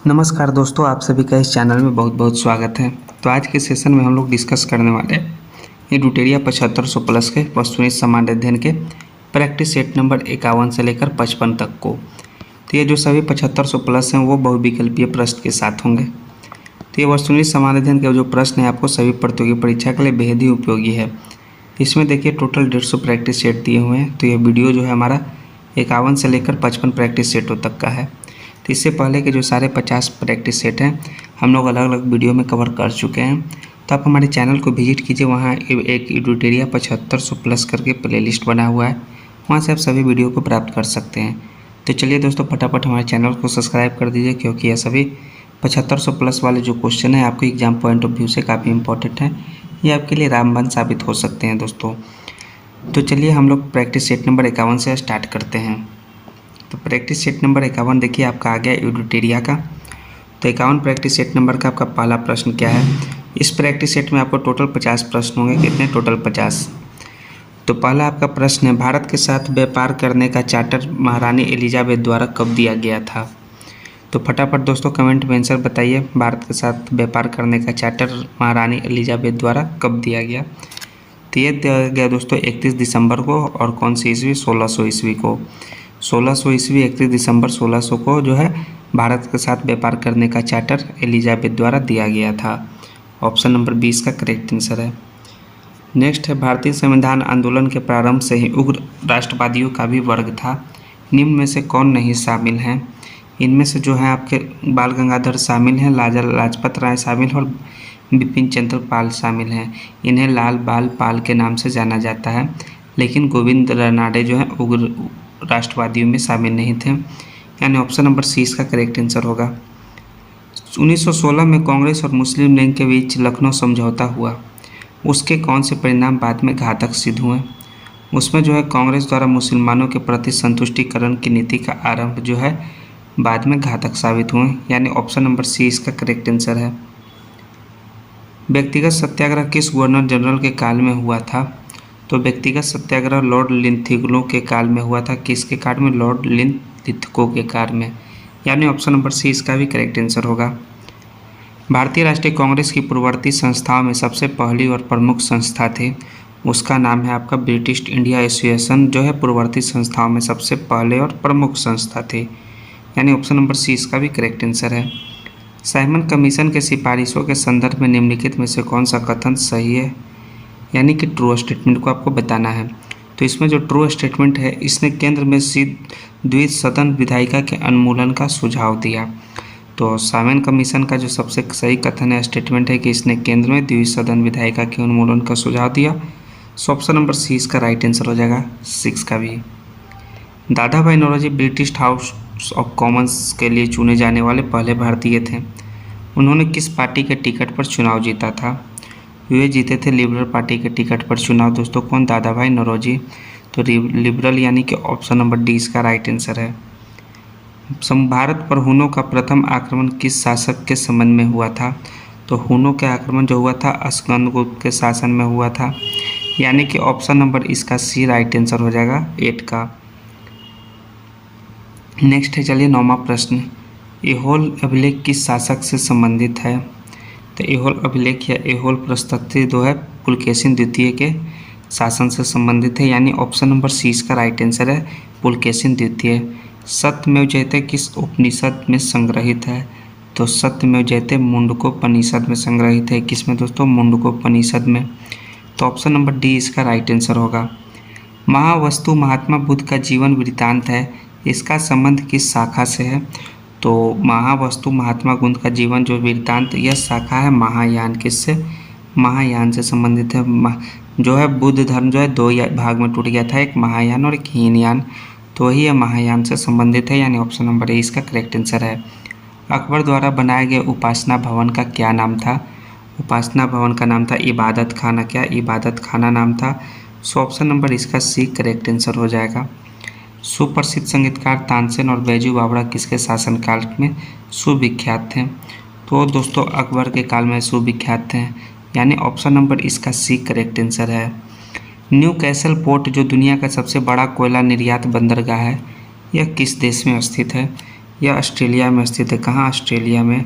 नमस्कार दोस्तों, आप सभी का इस चैनल में बहुत बहुत स्वागत है। तो आज के सेशन में हम लोग डिस्कस करने वाले हैं ये ड्यूटेरिया 7500 प्लस के वस्तुनिष्ठ सामान्य अध्ययन के प्रैक्टिस सेट नंबर 51 से लेकर 55 तक को। तो ये जो सभी 7500 प्लस हैं वो बहुविकल्पीय प्रश्न के साथ होंगे। तो ये वस्तुनिष्ठ सामान्य अध्ययन के जो प्रश्न है आपको सभी प्रतियोगी परीक्षा के लिए बेहद ही उपयोगी है। इसमें देखिए टोटल 150 प्रैक्टिस सेट दिए हुए हैं। तो ये वीडियो जो है हमारा 51 से लेकर 55 प्रैक्टिस सेटों तक का है। तो इससे पहले के जो सारे 50 प्रैक्टिस सेट हैं हम लोग अलग अलग वीडियो में कवर कर चुके हैं। तो आप हमारे चैनल को विजिट कीजिए, वहाँ एक ड्यूटेरिया 7500 प्लस करके प्लेलिस्ट बना हुआ है, वहाँ से आप सभी वीडियो को प्राप्त कर सकते हैं। तो चलिए दोस्तों, फटाफट हमारे चैनल को सब्सक्राइब कर दीजिए, क्योंकि ये सभी 7500 प्लस वाले जो क्वेश्चन है आपको एग्जाम पॉइंट ऑफ व्यू से काफ़ी इंपॉर्टेंट है। ये आपके लिए रामबाण साबित हो सकते हैं दोस्तों। तो चलिए हम लोग प्रैक्टिस सेट नंबर 51 से स्टार्ट करते हैं। तो प्रैक्टिस सेट नंबर 51 देखिए आपका आ गया ड्यूटेरिया का। तो 51 प्रैक्टिस सेट नंबर का आपका पहला प्रश्न क्या है। इस प्रैक्टिस सेट में आपको टोटल 50 प्रश्न होंगे। कितने? टोटल 50। तो पहला आपका प्रश्न है, भारत के साथ व्यापार करने का चार्टर महारानी एलिजाबेथ द्वारा कब दिया गया था? तो फटाफट दोस्तों कमेंट में आंसर बताइए, भारत के साथ व्यापार करने का चार्टर महारानी एलिजाबेथ द्वारा कब दिया गया? तो ये दिया गया दोस्तों 31 दिसंबर को। और कौन सी ईस्वी? 1600 ईस्वी को। 1600 ईस्वी 31 दिसंबर 1600 को जो है भारत के साथ व्यापार करने का चार्टर एलिजाबेथ द्वारा दिया गया था। ऑप्शन नंबर 20 का करेक्ट आंसर है। नेक्स्ट है, भारतीय संविधान आंदोलन के प्रारंभ से ही उग्र राष्ट्रवादियों का भी वर्ग था। निम्न में से कौन नहीं शामिल हैं? इनमें से जो है आपके बाल गंगाधर शामिल हैं, लाला लाजपत राय शामिल हैं और बिपिन चंद्र पाल शामिल हैं। इन्हें लाल बाल पाल के नाम से जाना जाता है, लेकिन गोविंद रानाडे जो है उग्र राष्ट्रवादियों में शामिल नहीं थे। यानी ऑप्शन नंबर सी इसका करेक्ट आंसर होगा। 1916 में कांग्रेस और मुस्लिम लीग के बीच लखनऊ समझौता हुआ, उसके कौन से परिणाम बाद में घातक सिद्ध हुए? उसमें जो है कांग्रेस द्वारा मुसलमानों के प्रति संतुष्टिकरण की नीति का आरंभ जो है बाद में घातक साबित हुए। यानी ऑप्शन नंबर सी इसका करेक्ट आंसर है। व्यक्तिगत सत्याग्रह किस गवर्नर जनरल के काल में हुआ था? तो व्यक्तिगत सत्याग्रह लॉर्ड लिंथिगलो के काल में हुआ था। किसके काल में? लॉर्ड लिंथिगलो के काल में। यानी ऑप्शन नंबर सी इसका भी करेक्ट आंसर होगा। भारतीय राष्ट्रीय कांग्रेस की पूर्ववर्ती संस्थाओं में सबसे पहली और प्रमुख संस्था थी, उसका नाम है आपका ब्रिटिश इंडिया एसोसिएशन जो है पूर्ववर्ती संस्थाओं में सबसे पहले और प्रमुख संस्था थी। यानी ऑप्शन नंबर सी इसका भी करेक्ट आंसर है। साइमन कमीशन के सिफारिशों के संदर्भ में निम्नलिखित में से कौन सा कथन सही है? यानी कि ट्रू स्टेटमेंट को आपको बताना है। तो इसमें जो ट्रू स्टेटमेंट है, इसने केंद्र में द्विसदन विधायिका के उन्मूलन का सुझाव दिया। तो साइमन कमीशन का जो सबसे सही कथन है, स्टेटमेंट है कि इसने केंद्र में द्विसदन विधायिका के उन्मूलन का सुझाव दिया। सो ऑप्शन नंबर सी इसका राइट आंसर हो जाएगा, 6 का भी। Dadabhai Naoroji British House of Commons के लिए चुने जाने वाले पहले भारतीय थे। उन्होंने किस पार्टी के टिकट पर चुनाव जीता था? वे जीते थे लिबरल पार्टी के टिकट पर चुनाव दोस्तों। कौन? दादा भाई नौरोजी। तो लिबरल यानी कि ऑप्शन नंबर डी इसका राइट आंसर है। भारत पर हुनों का प्रथम आक्रमण किस शासक के संबंध में हुआ था? तो हुनों के आक्रमण जो हुआ था अस्कंदगुप्त के शासन में हुआ था। यानी कि ऑप्शन नंबर इसका सी राइट आंसर हो जाएगा, 8 का। नेक्स्ट है, चलिए 9वां प्रश्न, ऐहोल अभिलेख किस शासक से संबंधित है? तो ऐहोल अभिलेख या ऐहोल प्रशस्ति जो है पुलकेशिन द्वितीय के शासन से संबंधित है। यानी ऑप्शन नंबर सी इसका राइट आंसर है, पुलकेशिन द्वितीय। सत्यमेव जयते किस उपनिषद में संग्रहित है? तो सत्यमेव जयते मुंडकोपनिषद में संग्रहित है। किसमें दोस्तों? मुंडकोपनिषद में। तो ऑप्शन नंबर डी इसका राइट आंसर होगा। महावस्तु महात्मा बुद्ध का जीवन वृत्तांत है, इसका संबंध किस शाखा से है? तो महावस्तु महात्मा बुद्ध का जीवन जो वृत्तांत, यह शाखा है महायान। किससे? महायान से संबंधित है। जो है बुद्ध धर्म जो है 2 भाग में टूट गया था, एक महायान और एक हीनयान। तो वही यह महायान से संबंधित है। यानी ऑप्शन नंबर ए इसका करेक्ट आंसर है। अकबर द्वारा बनाए गए उपासना भवन का क्या नाम था? उपासना भवन का नाम था इबादत खाना। क्या? इबादत खाना नाम था। सो ऑप्शन नंबर इसका सी करेक्ट आंसर हो जाएगा। सुप्रसिद्ध संगीतकार तानसेन और बैजू बावड़ा किसके शासनकाल में सुविख्यात थे? तो दोस्तों अकबर के काल में सुविख्यात थे। यानी ऑप्शन नंबर इसका सी करेक्ट आंसर है। न्यू कैसल पोर्ट जो दुनिया का सबसे बड़ा कोयला निर्यात बंदरगाह है, यह किस देश में स्थित है? यह ऑस्ट्रेलिया में स्थित है। कहाँ? ऑस्ट्रेलिया में।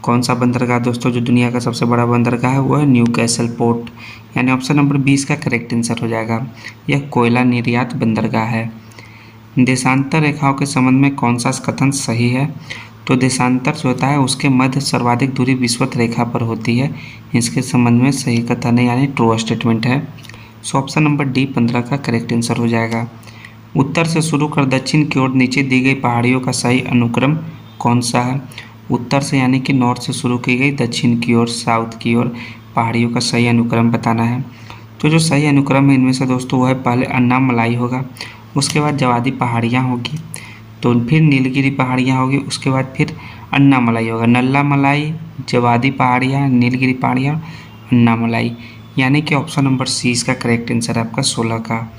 कौन सा बंदरगाह दोस्तों जो दुनिया का सबसे बड़ा बंदरगाह है वो है न्यू कैसल पोर्ट, यानी ऑप्शन नंबर 20 का करेक्ट आंसर हो जाएगा। यह कोयला निर्यात बंदरगाह है। देशांतर रेखाओं के संबंध में कौन सा कथन सही है? तो देशांतर जो होता है उसके मध्य सर्वाधिक दूरी विषुवत रेखा पर होती है, इसके संबंध में सही कथन है यानी ट्रू स्टेटमेंट है। सो ऑप्शन नंबर डी 15 का करेक्ट आंसर हो जाएगा। उत्तर से शुरू कर दक्षिण की ओर नीचे दी गई पहाड़ियों का सही अनुक्रम कौन सा है? उत्तर से यानी कि नॉर्थ से शुरू की गई दक्षिण की ओर साउथ की ओर पहाड़ियों का सही अनुक्रम बताना है। तो जो सही अनुक्रम है इनमें से दोस्तों वह पहले अन्नामलाई होगा, उसके बाद जवादी पहाड़ियाँ होगी, तो फिर नीलगिरी पहाड़ियाँ होगी, उसके बाद फिर अन्नामलाई होगा। नल्लामलाई, जवादी पहाड़ियाँ, नीलगिरी पहाड़ियाँ, अन्नामलाई, यानी कि ऑप्शन नंबर सी इसका करेक्ट आंसर है आपका 16 का।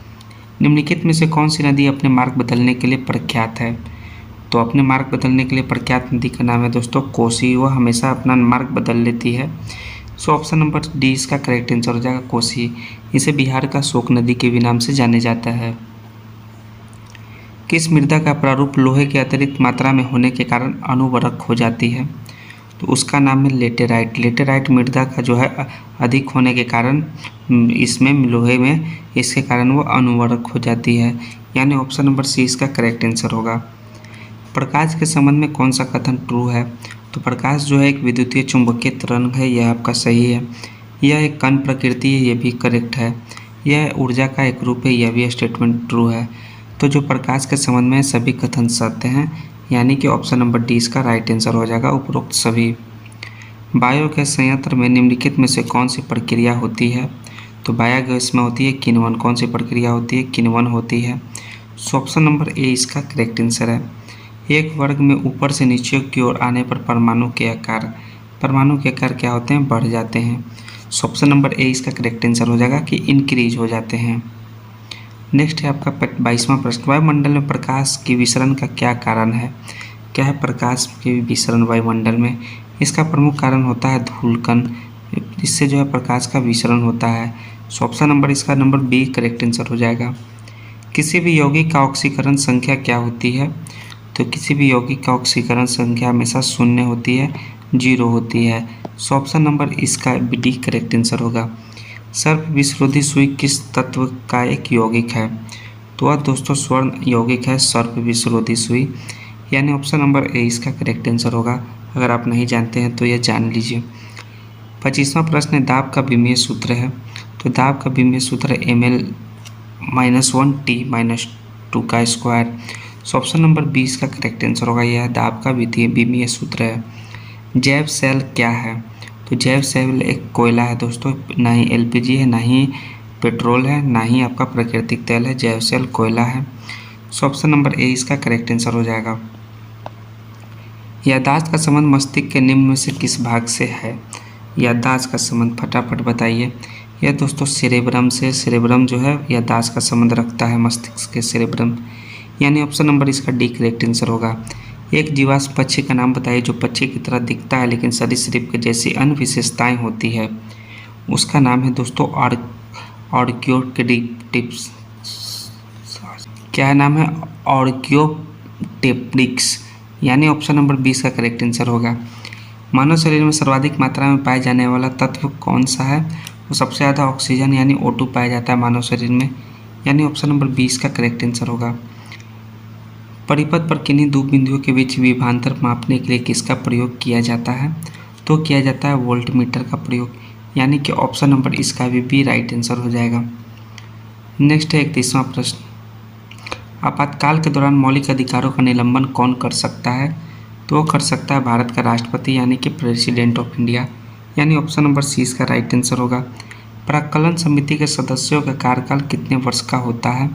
निम्नलिखित में से कौन सी नदी अपने मार्ग बदलने के लिए प्रख्यात है? तो अपने मार्ग बदलने के लिए प्रख्यात नदी का नाम है दोस्तों कोसी। वह हमेशा अपना मार्ग बदल लेती है। सो ऑप्शन नंबर डी इसका करेक्ट आंसर हो जाएगा कोसी। इसे बिहार का शोक नदी के भी नाम से जाने जाता है। किस मृदा का प्रारूप लोहे के अतिरिक्त मात्रा में होने के कारण अनुवर्तक हो जाती है? तो उसका नाम है लेटेराइट। लेटेराइट मृदा का जो है अधिक होने के कारण इसमें लोहे में इसके कारण वो अनुवर्तक हो जाती है, यानी ऑप्शन नंबर सी इसका करेक्ट आंसर होगा। प्रकाश के संबंध में कौन सा कथन ट्रू है? तो प्रकाश जो है एक विद्युतीय चुंबकीय तरंग है, यह आपका सही है। यह एक कण प्रकृति है, यह भी करेक्ट है। यह ऊर्जा का एक रूप है, यह भी स्टेटमेंट ट्रू है। तो जो प्रकाश के संबंध में सभी कथन सत्य हैं, यानी कि ऑप्शन नंबर डी इसका राइट आंसर हो जाएगा उपरोक्त सभी। बायोगैस संयंत्र में निम्नलिखित में से कौन सी प्रक्रिया होती है? तो बायोगैस में होती है किण्वन। कौन सी प्रक्रिया होती है? किण्वन होती है। सो ऑप्शन नंबर ए इसका करेक्ट आंसर है। एक वर्ग में ऊपर से नीचे की ओर आने पर परमाणु के आकार क्या होते हैं? बढ़ जाते हैं। सो ऑप्शन नंबर ए इसका करेक्ट आंसर हो जाएगा कि इंक्रीज हो जाते हैं। नेक्स्ट है आपका 22वां प्रश्न। वायुमंडल में प्रकाश के विसरण का क्या कारण है? क्या है प्रकाश के विसरण वायुमंडल में? इसका प्रमुख कारण होता है धूलकण, इससे जो है प्रकाश का विसरण होता है। सो ऑप्शन नंबर इसका नंबर बी करेक्ट आंसर हो जाएगा। किसी भी यौगिक का ऑक्सीकरण संख्या क्या होती है? तो किसी भी यौगिक का ऑक्सीकरण संख्या हमेशा 0 होती है, 0 होती है। सो ऑप्शन नंबर इसका डी करेक्ट आंसर होगा। सर्प विषरोधी सुई किस तत्व का एक यौगिक है? तो वह दोस्तों स्वर्ण यौगिक है सर्प विषरोधी सुई, यानी ऑप्शन नंबर ए इसका करेक्ट आंसर होगा। अगर आप नहीं जानते हैं तो यह जान लीजिए। 25वां प्रश्न दाब का विमीय सूत्र है। तो दाब का विमीय सूत्र ml -1 T -2 का स्क्वायर। सो ऑप्शन नंबर 20 का करेक्ट आंसर होगा। यह दाब का विमीय सूत्र है। जैव सेल क्या है? तो जैव सेल एक कोयला है दोस्तों, ना ही एलपीजी है, ना ही पेट्रोल है, ना ही आपका प्राकृतिक तेल है। जैव सेल कोयला है। सो ऑप्शन नंबर ए इसका करेक्ट आंसर हो जाएगा। याददाश्त का संबंध मस्तिष्क के निम्न में से किस भाग से है? याददाश्त का संबंध फटाफट बताइए। यह दोस्तों सेरेब्रम से। सेरेब्रम जो है याददाश्त का संबंध रखता है मस्तिष्क के सेरेब्रम, यानी ऑप्शन नंबर इसका डी करेक्ट आंसर होगा। एक जीवाश्म पक्षी का नाम बताइए जो पक्षी की तरह दिखता है लेकिन सरीसृप के जैसी अन्य विशेषताएं होती है। उसका नाम है दोस्तों ऑर्कियोटेप्टिक्स। क्या नाम है? ऑर्कियोटेप्टिक्स, यानी ऑप्शन नंबर 20 का करेक्ट आंसर होगा। मानव शरीर में सर्वाधिक मात्रा में पाए जाने वाला तत्व कौन सा है? वो सबसे ज़्यादा ऑक्सीजन यानी O2 पाया जाता है मानव शरीर में, यानी ऑप्शन नंबर 20 का करेक्ट आंसर होगा। परिपथ पर किन्हीं दो बिंदुओं के बीच विभवांतर मापने के लिए किसका प्रयोग किया जाता है? तो किया जाता है वोल्टमीटर का प्रयोग, यानी कि ऑप्शन नंबर इसका भी राइट आंसर हो जाएगा। नेक्स्ट है 31वां प्रश्न। आपातकाल के दौरान मौलिक अधिकारों का निलंबन कौन कर सकता है? तो वो कर सकता है भारत का राष्ट्रपति, यानी कि प्रेसिडेंट ऑफ इंडिया, यानी ऑप्शन नंबर सी इसका राइट आंसर होगा। प्राक्कलन समिति के सदस्यों का कार्यकाल कितने वर्ष का होता है?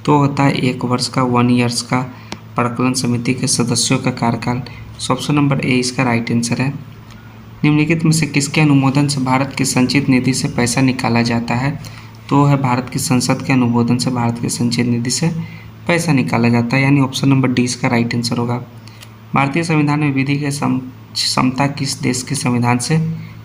तो होता है 1 वर्ष का, 1 ईयर्स का प्राक्कलन समिति के सदस्यों का कार्यकाल। ऑप्शन नंबर ए इसका राइट आंसर है। निम्नलिखित में से किसके अनुमोदन से भारत की संचित निधि से पैसा निकाला जाता है? तो है भारत की संसद के अनुमोदन से भारत की संचित निधि से पैसा निकाला जाता है, यानी ऑप्शन नंबर डी इसका राइट आंसर होगा। भारतीय संविधान में विधि के समता किस देश के संविधान से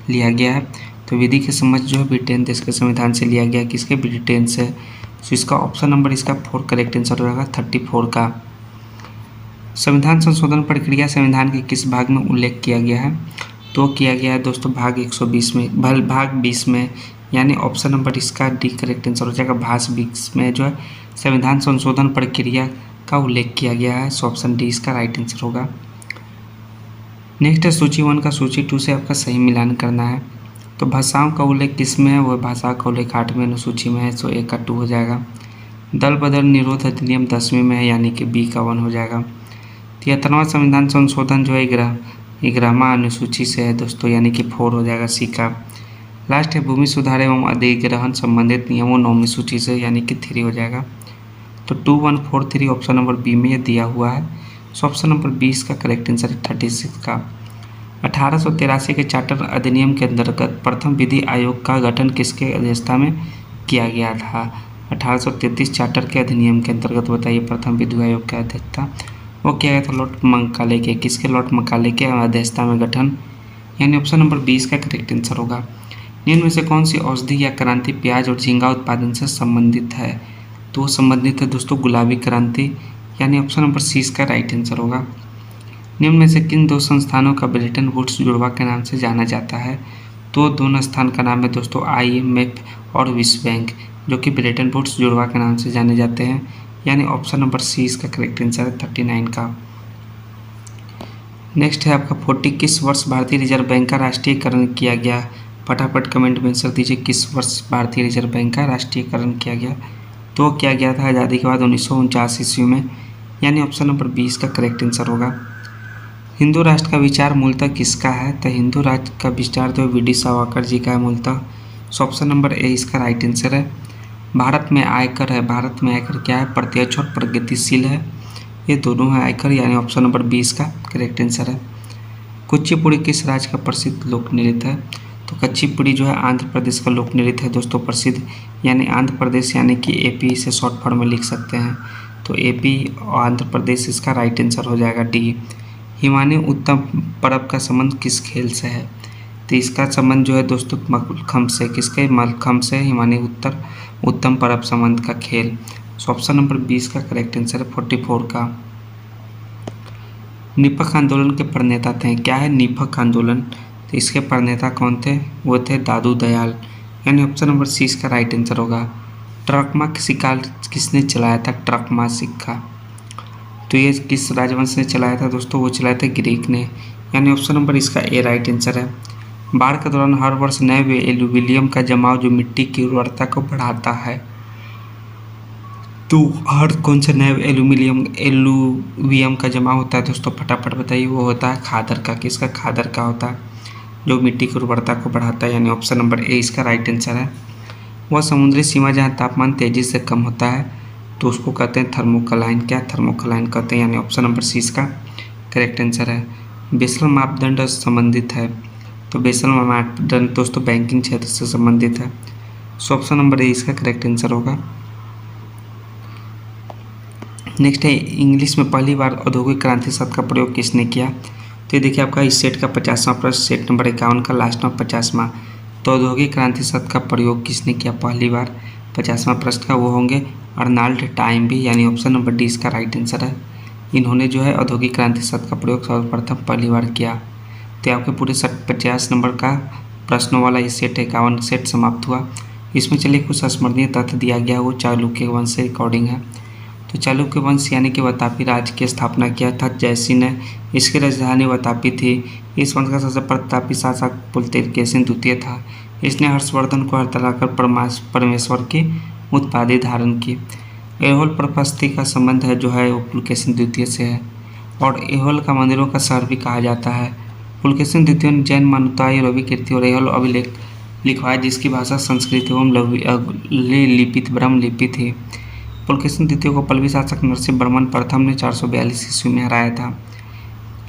लिया गया है? तो विधि की समझ जो है ब्रिटेन देश के संविधान से लिया गया है। किसके? ब्रिटेन से। तो इसका ऑप्शन नंबर इसका 4 करेक्ट आंसर होगा 34 का। संविधान संशोधन प्रक्रिया संविधान के किस भाग में उल्लेख किया गया है? तो किया गया है दोस्तों भाग 120 में, भाग 20 में, यानी ऑप्शन नंबर इसका डी करेक्ट आंसर हो जाएगा। भाग 20 में जो है संविधान संशोधन प्रक्रिया का उल्लेख किया गया है, सो ऑप्शन डी इसका राइट आंसर होगा। नेक्स्ट है सूची 1 का सूची 2 से आपका सही मिलान करना है। तो भाषाओं का उल्लेख किस में है? वह भाषा का उल्लेख 8वें अनुसूची में है, सो ए का 2 हो जाएगा। दल बदल निरोध अधिनियम 10वीं में है, यानी कि बी का 1 हो जाएगा। 73वां संविधान संशोधन जो है 11वां अनुसूची से है दोस्तों, यानी कि 4 हो जाएगा, सी का। लास्ट है भूमि सुधार एवं अधिग्रहण संबंधित नियमों 9वीं सूची से, यानी कि 3 हो जाएगा। तो 2143 ऑप्शन नंबर बी में ये दिया हुआ है, सो ऑप्शन नंबर 20 का करेक्ट आंसर है 36 का। 1883 के चार्टर अधिनियम के अंतर्गत प्रथम विधि आयोग का गठन किसके अध्यक्षता में किया गया था? 1833 चार्टर के अधिनियम के अंतर्गत बताइए प्रथम विधि आयोग का अध्यक्षता वो किया गया था लॉर्ड मकाले के। किसके? लॉर्ड मकाले के अध्यक्षता में गठन, यानी ऑप्शन नंबर 20 का करेक्ट आंसर होगा। निम्न में से कौन सी औषधि या क्रांति प्याज और झींगा उत्पादन से संबंधित है? तो संबंधित है दोस्तों गुलाबी क्रांति, यानी ऑप्शन नंबर सी इसका राइट आंसर होगा। निम्न में से किन 2 संस्थानों का ब्रिटेन वुड्स जुड़वा के नाम से जाना जाता है? तो दोनों स्थान का नाम है दोस्तों IMF और विश्व बैंक, जो कि ब्रिटेन वुड्स जुड़वा के नाम से जाने जाते हैं, यानी ऑप्शन नंबर सी इसका करेक्ट आंसर है 39 का। नेक्स्ट है आपका 40 किस वर्ष भारतीय रिजर्व बैंक का राष्ट्रीयकरण किया गया? फटाफट कमेंट में आंसर दीजिए, किस वर्ष भारतीय रिजर्व बैंक का राष्ट्रीयकरण किया गया? तो किया गया था आज़ादी के बाद 1949 ईस्वी में, यानी ऑप्शन नंबर 20 का करेक्ट आंसर होगा। हिंदू राष्ट्र का विचार मूलतः किसका है? तो हिंदू राष्ट्र का विचार तो वी डी सावरकर जी का है मूलतः, सो ऑप्शन नंबर ए इसका राइट आंसर है। भारत में आयकर है, भारत में आयकर क्या है? प्रत्यक्ष और प्रगतिशील है, ये दोनों है आयकर, यानी ऑप्शन नंबर 20 का करेक्ट आंसर है। कुचिपुड़ी किस राज्य का प्रसिद्ध लोक नृत्य है? तो कुचिपुड़ी जो है आंध्र प्रदेश का लोक नृत्य है दोस्तों प्रसिद्ध, यानी आंध्र प्रदेश यानी कि AP इसे शॉर्ट फॉर्म में लिख सकते हैं, तो AP और आंध्र प्रदेश इसका राइट आंसर हो जाएगा डी। हिमानी उत्तम पर्व का संबंध किस खेल से है? तो इसका संबंध जो है दोस्तों मलखम्ब से, किसके? मलखम्ब से हिमानी उत्तम पर्व संबंध का खेल, सो ऑप्शन नंबर 20 का करेक्ट आंसर है 44 का। निपख आंदोलन के प्रणेता थे, क्या है निपख आंदोलन? तो इसके प्रणेता कौन थे? वो थे दादू दयाल, यानी ऑप्शन नंबर सी इसका राइट आंसर होगा। ट्रकमा सिक्का किसने चलाया था? ट्रकमा सिक्का तो ये किस राजवंश ने चलाया था दोस्तों? वो चलाया था ग्रीक ने, यानी ऑप्शन नंबर इसका ए राइट आंसर है। बाढ़ के दौरान हर वर्ष नए एल्यूविलियम का जमाव जो मिट्टी की उर्वरता को बढ़ाता है, तो हर कौन से नए एल्यूवियम का जमाव होता है दोस्तों? फटाफट बताइए। वो होता है खादर का। किसका? खादर का होता है, जो मिट्टी की उर्वरता को बढ़ाता है, यानी ऑप्शन नंबर ए इसका राइट आंसर है। वह समुद्री सीमा जहाँ तापमान तेजी से कम होता है तो उसको कहते हैं थर्मोक्लाइन। क्या? थर्मोक्लाइन कहते हैं, यानी ऑप्शन नंबर सी इसका करेक्ट आंसर है। बेसल मापदंड संबंधित है, तो बेसल मापदंड दोस्तों बैंकिंग क्षेत्र से संबंधित है, सो ऑप्शन नंबर ए इसका करेक्ट आंसर होगा। नेक्स्ट है इंग्लिश में पहली बार औद्योगिक क्रांति शब्द का प्रयोग किसने किया? तो ये देखिए आपका इस सेट का 50वां प्रश्न, सेट नंबर 51 का लास्ट में 50वां। तो औद्योगिक क्रांति शब्द का प्रयोग किसने किया पहली बार? 50वां प्रश्न का वो होंगे अर्नाल्ड टाइमबी, यानी ऑप्शन नंबर डी इसका राइट आंसर है। इन्होंने जो है औद्योगिक क्रांति शब्द का प्रयोग सर्वप्रथम पहली बार किया। तो आपके पूरे 50 नंबर का प्रश्नों वाला ये सेट 51 सेट समाप्त हुआ। इसमें चलिए कुछ स्मरणीय तथ्य दिया गया, वो चालुक्य वंश से रिकॉर्डिंग है। तो चालुक्य वंश यानी कि वातापी राज्य की स्थापना किया था जयसिंह ने, इसकी राजधानी वातापी थी। इस वंश का सबसे प्रतापी शासक पुलकेशिन द्वितीय था। इसने हर्षवर्धन को हरतलाकर परमेश्वर की उपाधि धारण की। ऐहोल प्रपस्ति का संबंध है जो है वो पुलकेशिन द्वितीय से है, और ऐहोल का मंदिरों का शहर भी कहा जाता है। पुलकेशिन द्वितीय ने जैन मान्यताएं रवि कीर्ति और ऐहोल अभिलेख लिखवाया, जिसकी भाषा संस्कृत एवं लिपित ब्रह्म लिपि थी। पुलकेशिन द्वितीय को पल्लवी शासक नरसिंह वर्मन प्रथम ने 442 ईस्वी में हराया था।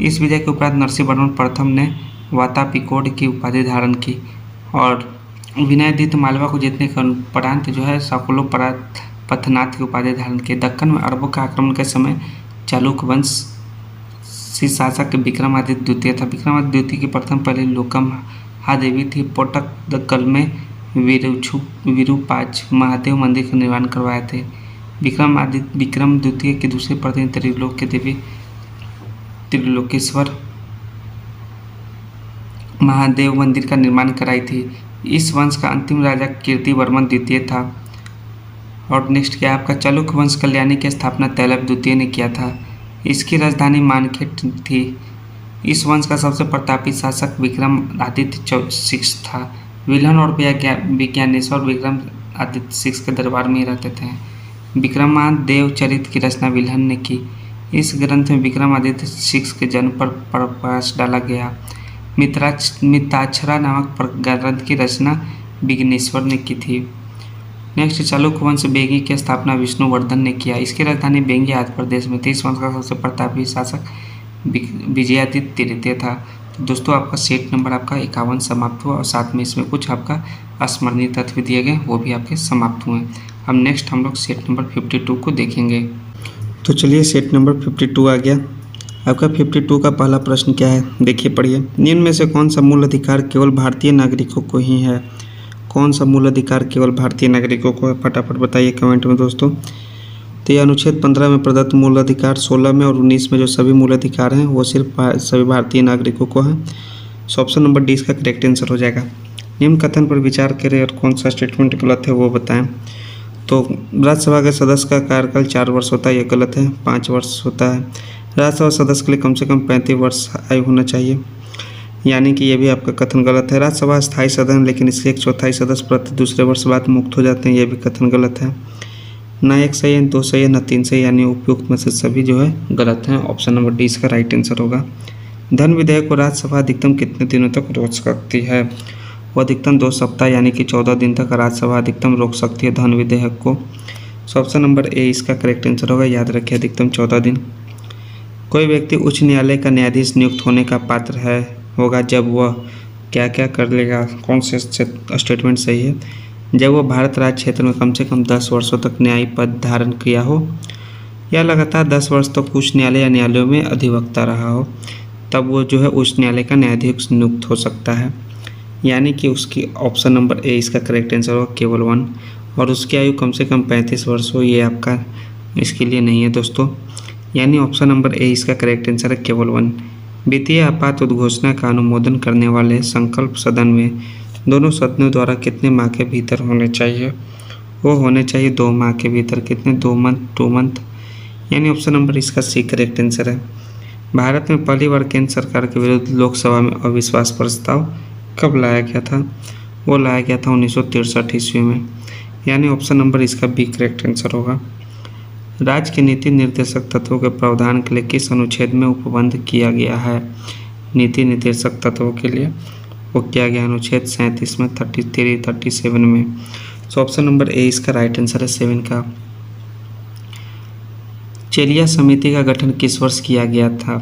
इस विजय के उपरांत नरसिंह वर्मन प्रथम ने वातापिकोड की उपाधि धारण की, और विनयादित्य मालवा को जीतने के उपरांत जो है सकुलो पथनाथ की उपाधि धारण की। दक्कन में अरबों का आक्रमण के समय चालुक्य वंश शासक विक्रमादित्य द्वितीय था। विक्रमादित्य द्वितीय की प्रथम पहले लोकम हादेवी थी। पोटक दक्कल में विरूपाक्ष महादेव मंदिर का निर्माण करवाए थे। विक्रम द्वितीय की दूसरी पत्नी त्रिलोक की देवी त्रिलोकेश्वर महादेव मंदिर का निर्माण कराई थी। इस वंश का अंतिम राजा कीर्तिवर्मन द्वितीय था। और नेक्स्ट क्या है आपका, चालुक्य वंश कल्याणी की स्थापना तैलप द्वितीय ने किया था। इसकी राजधानी मानखेड़ थी। इस वंश का सबसे प्रतापी शासक विक्रमादित्य सिक्स था। विल्हन और विज्ञानेश्वर विक्रमादित्य सिक्स के दरबार में ही रहते थे। विक्रमादेव चरित्र की रचना विल्हन ने की। इस ग्रंथ में विक्रमादित्य सिक्स के जन्म पर प्रकाश डाला गया। मिताक्षरा नामक ग्रंथ की रचना विघ्नेश्वर ने की थी। नेक्स्ट, चालुक्य वंश बेंगी की स्थापना विष्णुवर्धन ने किया। इसकी राजधानी बेंगी आंध्र प्रदेश में थी। इस वंश का सबसे प्रतापी शासक विजयादित्य तृतीय था। तो दोस्तों आपका सेट नंबर आपका 51 समाप्त हुआ और साथ में इसमें कुछ आपका स्मरणीय तथ्य दिए गए, वो भी आपके समाप्त हुए। अब नेक्स्ट हम लोग सेट नंबर 52 को देखेंगे। तो चलिए सेट नंबर 52 आ गया। आपका 52 का पहला प्रश्न क्या है, देखिए पढ़िए। निम्न में से कौन सा मूल अधिकार केवल भारतीय नागरिकों को ही है? कौन सा मूल अधिकार केवल भारतीय नागरिकों को है, फटाफट बताइए कमेंट में दोस्तों। तो ये अनुच्छेद 15 में प्रदत्त मूल अधिकार, 16 में और 19 में जो सभी मूल अधिकार हैं वो सिर्फ सभी भारतीय नागरिकों को हैं। सो ऑप्शन नंबर डी इसका करेक्ट आंसर हो जाएगा। निम्न कथन पर विचार करें और कौन सा स्टेटमेंट गलत है वो बताएं। तो राज्यसभा के सदस्य का कार्यकाल 4 वर्ष होता है, ये गलत है, 5 वर्ष होता है। राज्यसभा सदस्य के लिए कम से कम 35 वर्ष आयु होना चाहिए, यानी कि ये भी आपका कथन गलत है। राज्यसभा स्थायी सदन, लेकिन इसके 1/4 सदस्य प्रति दूसरे वर्ष बाद मुक्त हो जाते हैं, ये भी कथन गलत है। ना 1 सही है, 2 सही है, ना 3 सही, यानी उपयुक्त में से सभी जो है गलत हैं। ऑप्शन नंबर डी इसका राइट आंसर होगा। धन विधेयक को राज्यसभा अधिकतम कितने दिनों तक रोक सकती है? वो अधिकतम 2 सप्ताह यानी कि 14 दिन तक राज्यसभा अधिकतम रोक सकती है धन विधेयक को। सो ऑप्शन नंबर ए इसका करेक्ट आंसर होगा। याद रखिए अधिकतम 14 दिन। कोई व्यक्ति उच्च न्यायालय का न्यायाधीश नियुक्त होने का पात्र होगा जब वह क्या क्या कर लेगा? कौन से स्टेटमेंट सही है? जब वह भारत राज्य क्षेत्र में कम से कम 10 वर्षों तक न्यायिक पद धारण किया हो या लगातार 10 वर्ष तक उच्च न्यायालय या न्यायालयों में अधिवक्ता रहा हो, तब वो जो है उच्च न्यायालय का न्यायाधीश नियुक्त हो सकता है, यानी कि उसकी ऑप्शन नंबर ए इसका करेक्ट आंसर होगा केवल 1। और उसकी आयु कम से कम 35 वर्ष हो, ये आपका इसके लिए नहीं है दोस्तों, यानी ऑप्शन नंबर ए इसका करेक्ट आंसर है केवल 1। वित्तीय आपात उद्घोषणा का अनुमोदन करने वाले संकल्प सदन में दोनों सदनों द्वारा कितने माह के भीतर होने चाहिए? वो होने चाहिए 2 माह के भीतर। कितने? 2 मंथ, यानी ऑप्शन नंबर इसका सी करेक्ट आंसर है। भारत में पहली बार केंद्र सरकार के विरुद्ध लोकसभा में अविश्वास प्रस्ताव कब लाया गया था? वो लाया गया था 1963 ईस्वी में, यानी ऑप्शन नंबर इसका बी करेक्ट आंसर होगा। राज्य के नीति निर्देशक तत्वों के प्रावधान के लिए किस अनुच्छेद में उपबंध किया गया है? नीति निर्देशक तत्वों के लिए वो किया गया अनुच्छेद 37 में, 33, 37 में। सो ऑप्शन नंबर ए इसका राइट आंसर है 7 का। चेलिया समिति का गठन किस वर्ष किया गया था?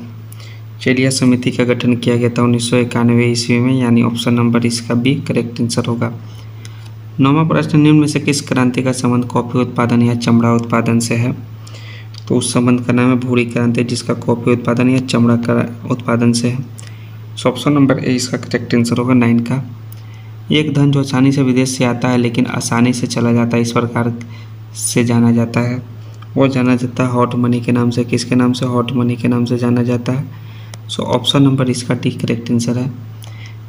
चेलिया समिति का गठन किया गया था 1991 ईस्वी में, यानी ऑप्शन नंबर इसका बी करेक्ट आंसर होगा। 9वां प्रश्न, निम्न में से किस क्रांति का संबंध कॉफी उत्पादन या चमड़ा उत्पादन से है? तो उस संबंध का नाम है भूरी क्रांति, जिसका कॉफी उत्पादन या चमड़ा का उत्पादन से है। सो ऑप्शन नंबर ए इसका करेक्ट आंसर होगा 9 का। एक धन जो आसानी से विदेश से आता है लेकिन आसानी से चला जाता है, इस प्रकार से जाना जाता है, वो जाना जाता है हॉट मनी के नाम से। किसके नाम से? हॉट मनी के नाम से जाना जाता है। सो ऑप्शन नंबर इसका डी करेक्ट आंसर है।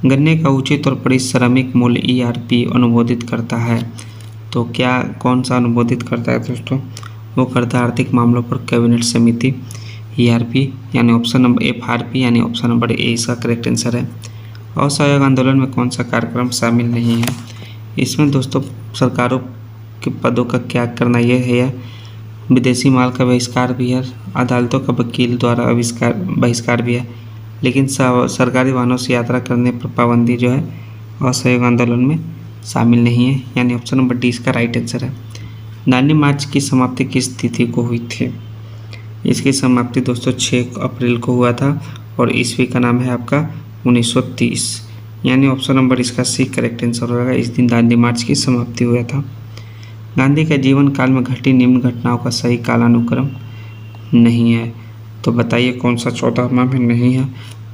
गन्ने का उचित और परिश्रमिक मूल्य ERP अनुमोदित करता है, तो क्या कौन सा अनुमोदित करता है दोस्तों? वो करता है आर्थिक मामलों पर कैबिनेट समिति ERP, यानी ऑप्शन नंबर FRP, यानी ऑप्शन नंबर ए इसका करेक्ट आंसर है। असहयोग आंदोलन में कौन सा कार्यक्रम शामिल नहीं है? इसमें दोस्तों सरकारों के पदों का त्याग करना यह है, विदेशी माल का बहिष्कार भी है, अदालतों का वकील द्वारा बहिष्कार भी है, लेकिन सरकारी वाहनों से यात्रा करने पर पाबंदी जो है असहयोग आंदोलन में शामिल नहीं है, यानी ऑप्शन नंबर डी इसका राइट आंसर है। दांडी मार्च की समाप्ति किस तिथि को हुई थी? इसकी समाप्ति दोस्तों 6 अप्रैल को हुआ था और ईस्वी का नाम है आपका 1930, यानी ऑप्शन नंबर इसका सी करेक्ट आंसर होगा। इस दिन दांडी मार्च की समाप्ति हुआ था। गांधी के जीवन काल में घटी निम्न घटनाओं का सही कालानुक्रम नहीं है, तो बताइए कौन सा 14 माह में नहीं है?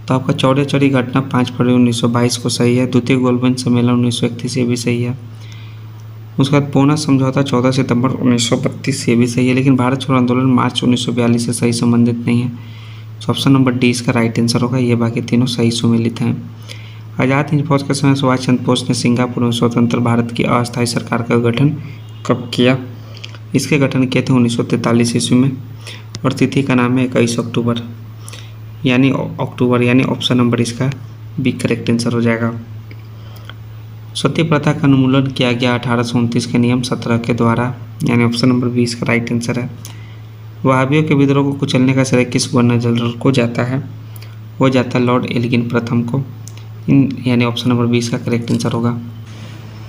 तो आपका चौड़े चौड़ी घटना 5 फरवरी 1922 को सही है। द्वितीय गोलबंद सम्मेलन 1931 ये भी सही है। उसके बाद पूना समझौता 14 सितंबर 1932 ये भी सही है, लेकिन भारत छोड़ो आंदोलन मार्च 1942 से सही संबंधित नहीं है। सो ऑप्शन नंबर डी इसका राइट आंसर होगा। ये बाकी तीनों सही सुमेलित हैं। आज़ाद हिंद फौज के समय सुभाष चंद्र बोस ने सिंगापुर में स्वतंत्र भारत की अस्थायी सरकार का गठन कब किया? इसके गठन किए थे 1943 ईस्वी में और तिथि का नाम है 21 अक्टूबर यानी ऑप्शन नंबर इसका बी करेक्ट आंसर हो जाएगा। सती प्रथा का उन्मूलन किया गया 1829 के नियम 17 के द्वारा यानी ऑप्शन नंबर बी इसका राइट आंसर है। वहाबियों के विद्रोह को कुचलने का श्रेय किस गवर्नर जनरल को जाता है? वो जाता है लॉर्ड एल्गिन प्रथम को। यानी ऑप्शन नंबर बी इसका करेक्ट आंसर होगा।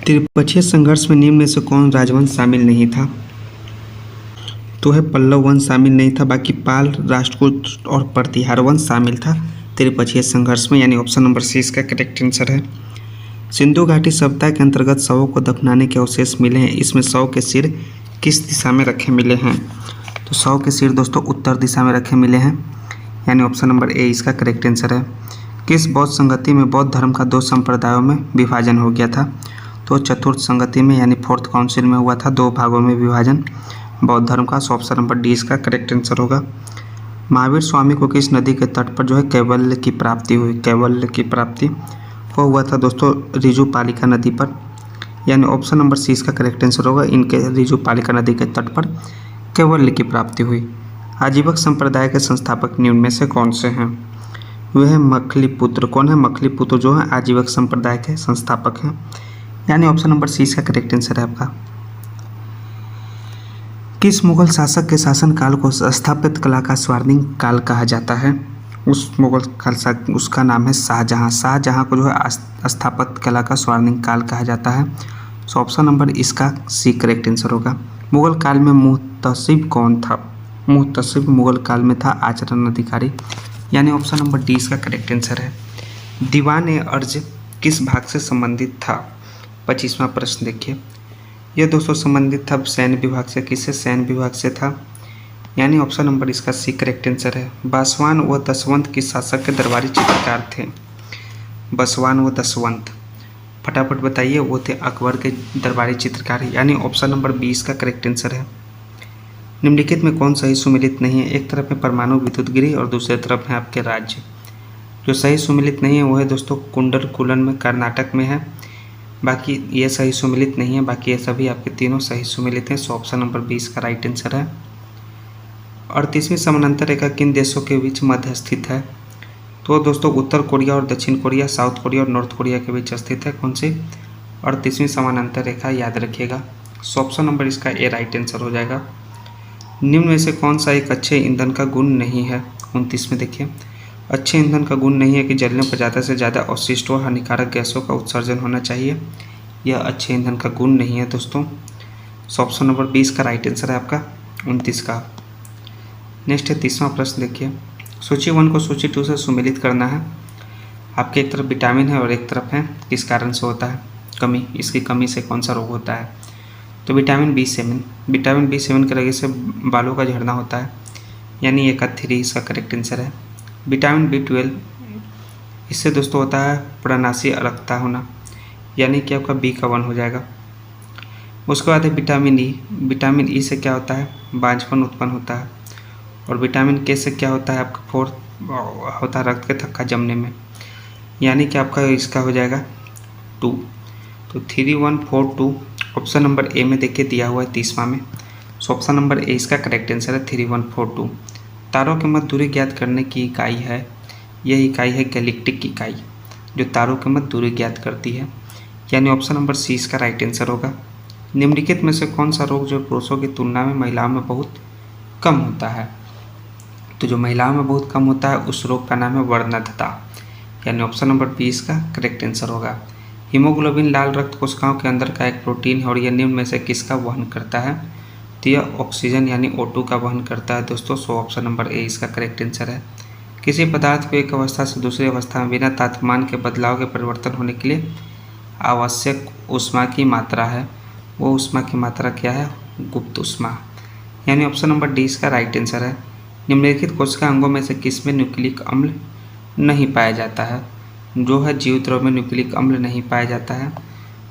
त्रिपक्षीय संघर्ष में निम्न में से कौन राजवंश शामिल नहीं था? तो है पल्लव वंश शामिल नहीं था, बाकी पाल, राष्ट्रकूट और प्रतिहार वंश शामिल था त्रिपक्षीय संघर्ष में। यानी ऑप्शन नंबर सी इसका करेक्ट आंसर है। सिंधु घाटी सभ्यता के अंतर्गत शवों को दफनाने के अवशेष मिले हैं। इसमें शव के सिर किस दिशा में रखे मिले हैं? तो शव के सिर दोस्तों उत्तर दिशा में रखे मिले हैं। यानी ऑप्शन नंबर ए इसका करेक्ट आंसर है। किस बौद्ध संगति में बौद्ध धर्म का 2 संप्रदायों में विभाजन हो गया था? तो चतुर्थ संगति में यानी 4th काउंसिल में हुआ था 2 भागों में विभाजन बौद्ध धर्म का। ऑप्शन नंबर डी इसका करेक्ट आंसर होगा। महावीर स्वामी को किस नदी के तट पर जो है कैवल्य की प्राप्ति हुई? कैवल्य की प्राप्ति को हुआ था दोस्तों ऋजुपालिका नदी पर। यानी ऑप्शन नंबर सी इसका करेक्ट आंसर होगा। इनके ऋजुपालिका नदी के तट पर कैवल्य की प्राप्ति हुई। आजीवक संप्रदाय के संस्थापक निम्न में से कौन से हैं? वे हैं मखलीपुत्र। कौन है? मखलीपुत्र जो है आजीवक संप्रदाय के संस्थापक हैं। यानी ऑप्शन नंबर सी इसका करेक्ट आंसर है आपका। किस मुगल शासक के शासनकाल को स्थापत्य कला का स्वर्णिम काल कहा जाता है? उस मुगल शासक उसका नाम है शाहजहां। शाहजहां को जो है स्थापत्य कला का स्वर्णिम काल कहा जाता है। सो ऑप्शन नंबर इसका सी करेक्ट आंसर होगा। मुगल काल में मुहतसिब कौन था? मुहतसिब मुगल काल में था आचरण अधिकारी। यानी ऑप्शन नंबर डी इसका करेक्ट आंसर है। दीवान अर्ज किस भाग से संबंधित था? 25वां प्रश्न देखिए। यह दोस्तों संबंधित था सैन्य विभाग से। किससे? सैन्य विभाग से था। यानी ऑप्शन नंबर इसका सी करेक्ट आंसर है। बासवान व दसवंत किस शासक के दरबारी चित्रकार थे? बसवान व दसवंत फटाफट बताइए। वो थे अकबर के दरबारी चित्रकार। यानी ऑप्शन नंबर 20 का करेक्ट आंसर है। निम्नलिखित में कौन सही सुमेलित नहीं है? एक तरफ है परमाणु विद्युत गृह और दूसरी तरफ है आपके राज्य। जो सही सुमेलित नहीं है वो है दोस्तों कुंडलकुलन में कर्नाटक में है। बाकी ये सही सुमेलित नहीं है, बाकी ये सभी आपके तीनों सही सुमेलित हैं। सो ऑप्शन नंबर 20 का राइट आंसर है। 38वीं समानांतर रेखा किन देशों के बीच मध्य स्थित है? तो दोस्तों उत्तर कोरिया और दक्षिण कोरिया, साउथ कोरिया और नॉर्थ कोरिया के बीच स्थित है। कौन सी? 38वीं समानांतर रेखा, याद रखिएगा। सो ऑप्शन नंबर इसका ए राइट आंसर हो जाएगा। निम्न में से कौन सा एक अच्छे ईंधन का गुण नहीं है? 29 में देखिए। अच्छे ईंधन का गुण नहीं है कि जलने पर ज़्यादा से ज़्यादा अवशिष्टों और हानिकारक गैसों का उत्सर्जन होना चाहिए। यह अच्छे ईंधन का गुण नहीं है दोस्तों। सो ऑप्शन नंबर 20 का राइट आंसर है आपका 29 का। नेक्स्ट है 30वां प्रश्न देखिए। सूची 1 को सूची 2 से सुमेलित करना है। आपके एक तरफ विटामिन है और एक तरफ है किस कारण से होता है कमी। इसकी कमी से कौन सा रोग होता है? तो विटामिन B7। विटामिन B7 की वजह से बालों का झड़ना होता है। यानी एक 3 इसका करेक्ट आंसर है। विटामिन B12 इससे दोस्तों होता है प्राणाशीय अरक्ता होना। यानी कि आपका B का 1 हो जाएगा। उसके बाद है विटामिन E। विटामिन E से क्या होता है? बांझपन उत्पन्न होता है। और विटामिन K से क्या होता है? आपका 4 होता है रक्त के थक्का जमने में। यानी कि आपका इसका हो जाएगा 2। तो 3 1 4 2 ऑप्शन नंबर ए में देखिए दिया हुआ है 30वां में। सो ऑप्शन नंबर ए इसका करेक्ट आंसर है 3 1 4 2। तारों के मध्य दूरी ज्ञात करने की इकाई है। यह इकाई है गैलेक्टिक इकाई, जो तारों के मध्य दूरी ज्ञात करती है। यानी ऑप्शन नंबर सी इसका राइट आंसर होगा। निम्नलिखित में से कौन सा रोग जो पुरुषों की तुलना में महिलाओं में बहुत कम होता है? तो जो महिलाओं में बहुत कम होता है उस रोग का नाम है वर्णद्धता। यानी ऑप्शन नंबर 20 का करेक्ट आंसर होगा। हीमोग्लोबिन लाल रक्त कोशिकाओं के अंदर का एक प्रोटीन है और यह निम्न में से किसका वहन करता है? तो यह ऑक्सीजन यानी O2 का वहन करता है दोस्तों। सो ऑप्शन नंबर ए इसका करेक्ट आंसर है। किसी पदार्थ को एक अवस्था से दूसरी अवस्था में बिना तापमान के बदलाव के परिवर्तन होने के लिए आवश्यक ऊष्मा की मात्रा है। वो ऊष्मा की मात्रा क्या है? गुप्त ऊष्मा। यानी ऑप्शन नंबर डी इसका राइट आंसर है। निम्नलिखित कोशिका अंगों में से किसमें न्यूक्लिक अम्ल नहीं पाया जाता है? जो है जीव द्रव में न्यूक्लिक अम्ल नहीं पाया जाता है।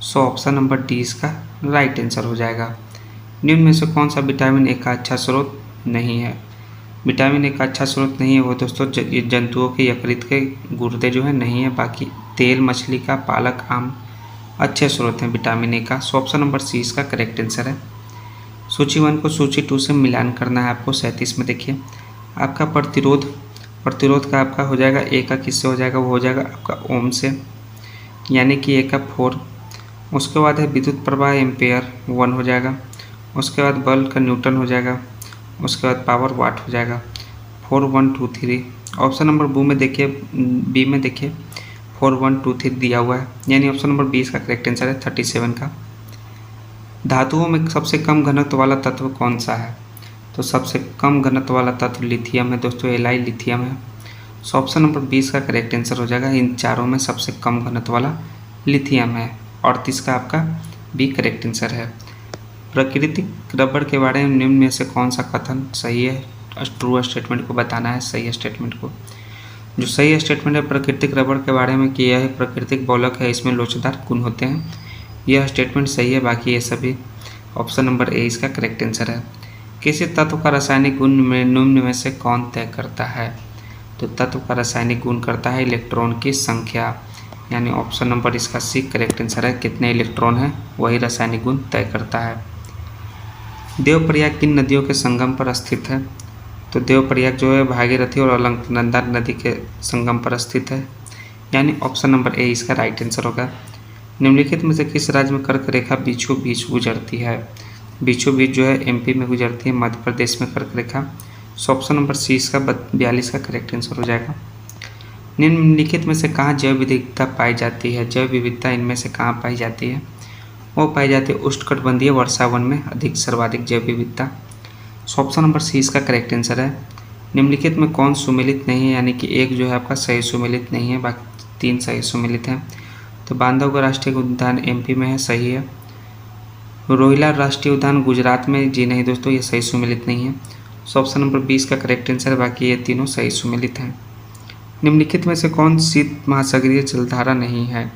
सो ऑप्शन नंबर डी इसका राइट आंसर हो जाएगा। निम्न में से कौन सा विटामिन ए का अच्छा स्रोत नहीं है? विटामिन ए का अच्छा स्रोत नहीं है वो दोस्तों ये जंतुओं के यकृत के गुर्दे जो है नहीं है। बाकी तेल, मछली का, पालक, आम अच्छे स्रोत हैं विटामिन ए का। सो ऑप्शन नंबर सी इसका करेक्ट आंसर है। सूची 1 को सूची 2 से मिलान करना है आपको। 37 में देखिए आपका प्रतिरोध का आपका हो जाएगा ए का किससे हो जाएगा, वो हो जाएगा आपका ओम से, यानी कि ए का 4। उसके बाद है विद्युत प्रवाह एम्पेयर 1 हो जाएगा। उसके बाद बल का न्यूटन हो जाएगा। उसके बाद पावर वाट हो जाएगा 4 1 2 3। ऑप्शन नंबर बी में देखिए 4 1 2 3 दिया हुआ है, यानी ऑप्शन नंबर 20 का करेक्ट आंसर है 37 का। धातुओं में सबसे कम घनत्व वाला तत्व कौन सा है? तो सबसे कम घनत्व वाला तत्व लिथियम है दोस्तों, एलाई लिथियम है। सो ऑप्शन नंबर 20 का करेक्ट आंसर हो जाएगा। इन चारों में सबसे कम घनत्व वाला लिथियम है। 38 का आपका बी करेक्ट आंसर है। प्राकृतिक रबड़ के बारे में निम्न में से कौन सा कथन सही है? ट्रू स्टेटमेंट को बताना है, सही स्टेटमेंट को। जो सही स्टेटमेंट है प्राकृतिक रबड़ के बारे में कि यह प्राकृतिक बहुलक है, इसमें लोचदार गुण होते हैं, यह स्टेटमेंट सही है। बाकी ये सभी ऑप्शन नंबर ए इसका करेक्ट आंसर है। किसी तत्व का रासायनिक गुण निम्न में से कौन तय करता है? तो तत्व का रासायनिक गुण करता है इलेक्ट्रॉन की संख्या, यानी ऑप्शन नंबर इसका सी करेक्ट आंसर है। कितने इलेक्ट्रॉन हैं वही रासायनिक गुण तय करता है। देवप्रयाग किन नदियों के संगम पर स्थित है? तो देवप्रयाग जो है भागीरथी और अलकनंदा नदी के संगम पर स्थित है, यानी ऑप्शन नंबर ए इसका राइट आंसर होगा। निम्नलिखित में से किस राज्य में कर्क रेखा बीचों बीच गुजरती है? बीचों बीच जो है एमपी में गुजरती है, मध्य प्रदेश में कर्क रेखा। सो ऑप्शन नंबर सी इसका 42 का करेक्ट आंसर हो जाएगा। निम्नलिखित में से कहाँ जैव विविधता पाई जाती है? जैव विविधता इनमें से कहाँ पाई जाती है? वो पाई जाती है उष्णकटिबंधीय वर्षावन में सर्वाधिक जैव विविधता। सो ऑप्शन नंबर सी इसका करेक्ट आंसर है। निम्नलिखित में कौन सुमेलित नहीं है, यानी कि एक जो है आपका सही सुमेलित नहीं है, बाकी 3 सही सुमेलित हैं। तो बांधवगढ़ राष्ट्रीय उद्यान एमपी में है, सही है। रोहिला राष्ट्रीय उद्यान गुजरात में, जी नहीं दोस्तों, ये सही सुमेलित नहीं है। सो ऑप्शन नंबर 20 का करेक्ट आंसर है। बाकी ये तीनों सही सुमेलित हैं। निम्नलिखित में से कौन शीत महासागरीय जलधारा नहीं है?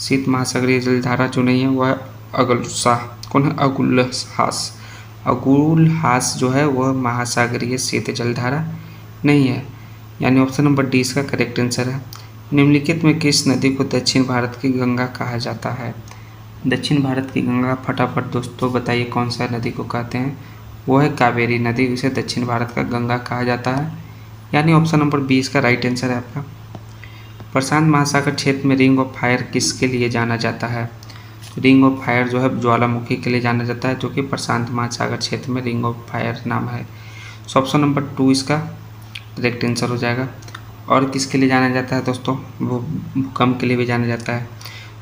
शीत महासागरीय जलधारा जो नहीं है वह अगुलहास जो है वह महासागरीय शीत जलधारा नहीं है, यानी ऑप्शन नंबर डी इसका करेक्ट आंसर है। निम्नलिखित में किस नदी को दक्षिण भारत की गंगा कहा जाता है? दक्षिण भारत की गंगा, फटाफट दोस्तों बताइए कौन सा नदी को कहते हैं? वो है कावेरी नदी, इसे दक्षिण भारत का गंगा कहा जाता है, यानी ऑप्शन नंबर 20 का राइट आंसर है आपका। प्रशांत महासागर क्षेत्र में रिंग ऑफ फायर किसके लिए जाना जाता है? रिंग ऑफ फायर जो है ज्वालामुखी के लिए जाना जाता है, जो कि प्रशांत महासागर क्षेत्र में रिंग ऑफ फायर नाम है। सो ऑप्शन नंबर 2 इसका करेक्ट आंसर हो जाएगा। और किसके लिए जाना जाता है दोस्तों? वो भूकंप के लिए भी जाना जाता है।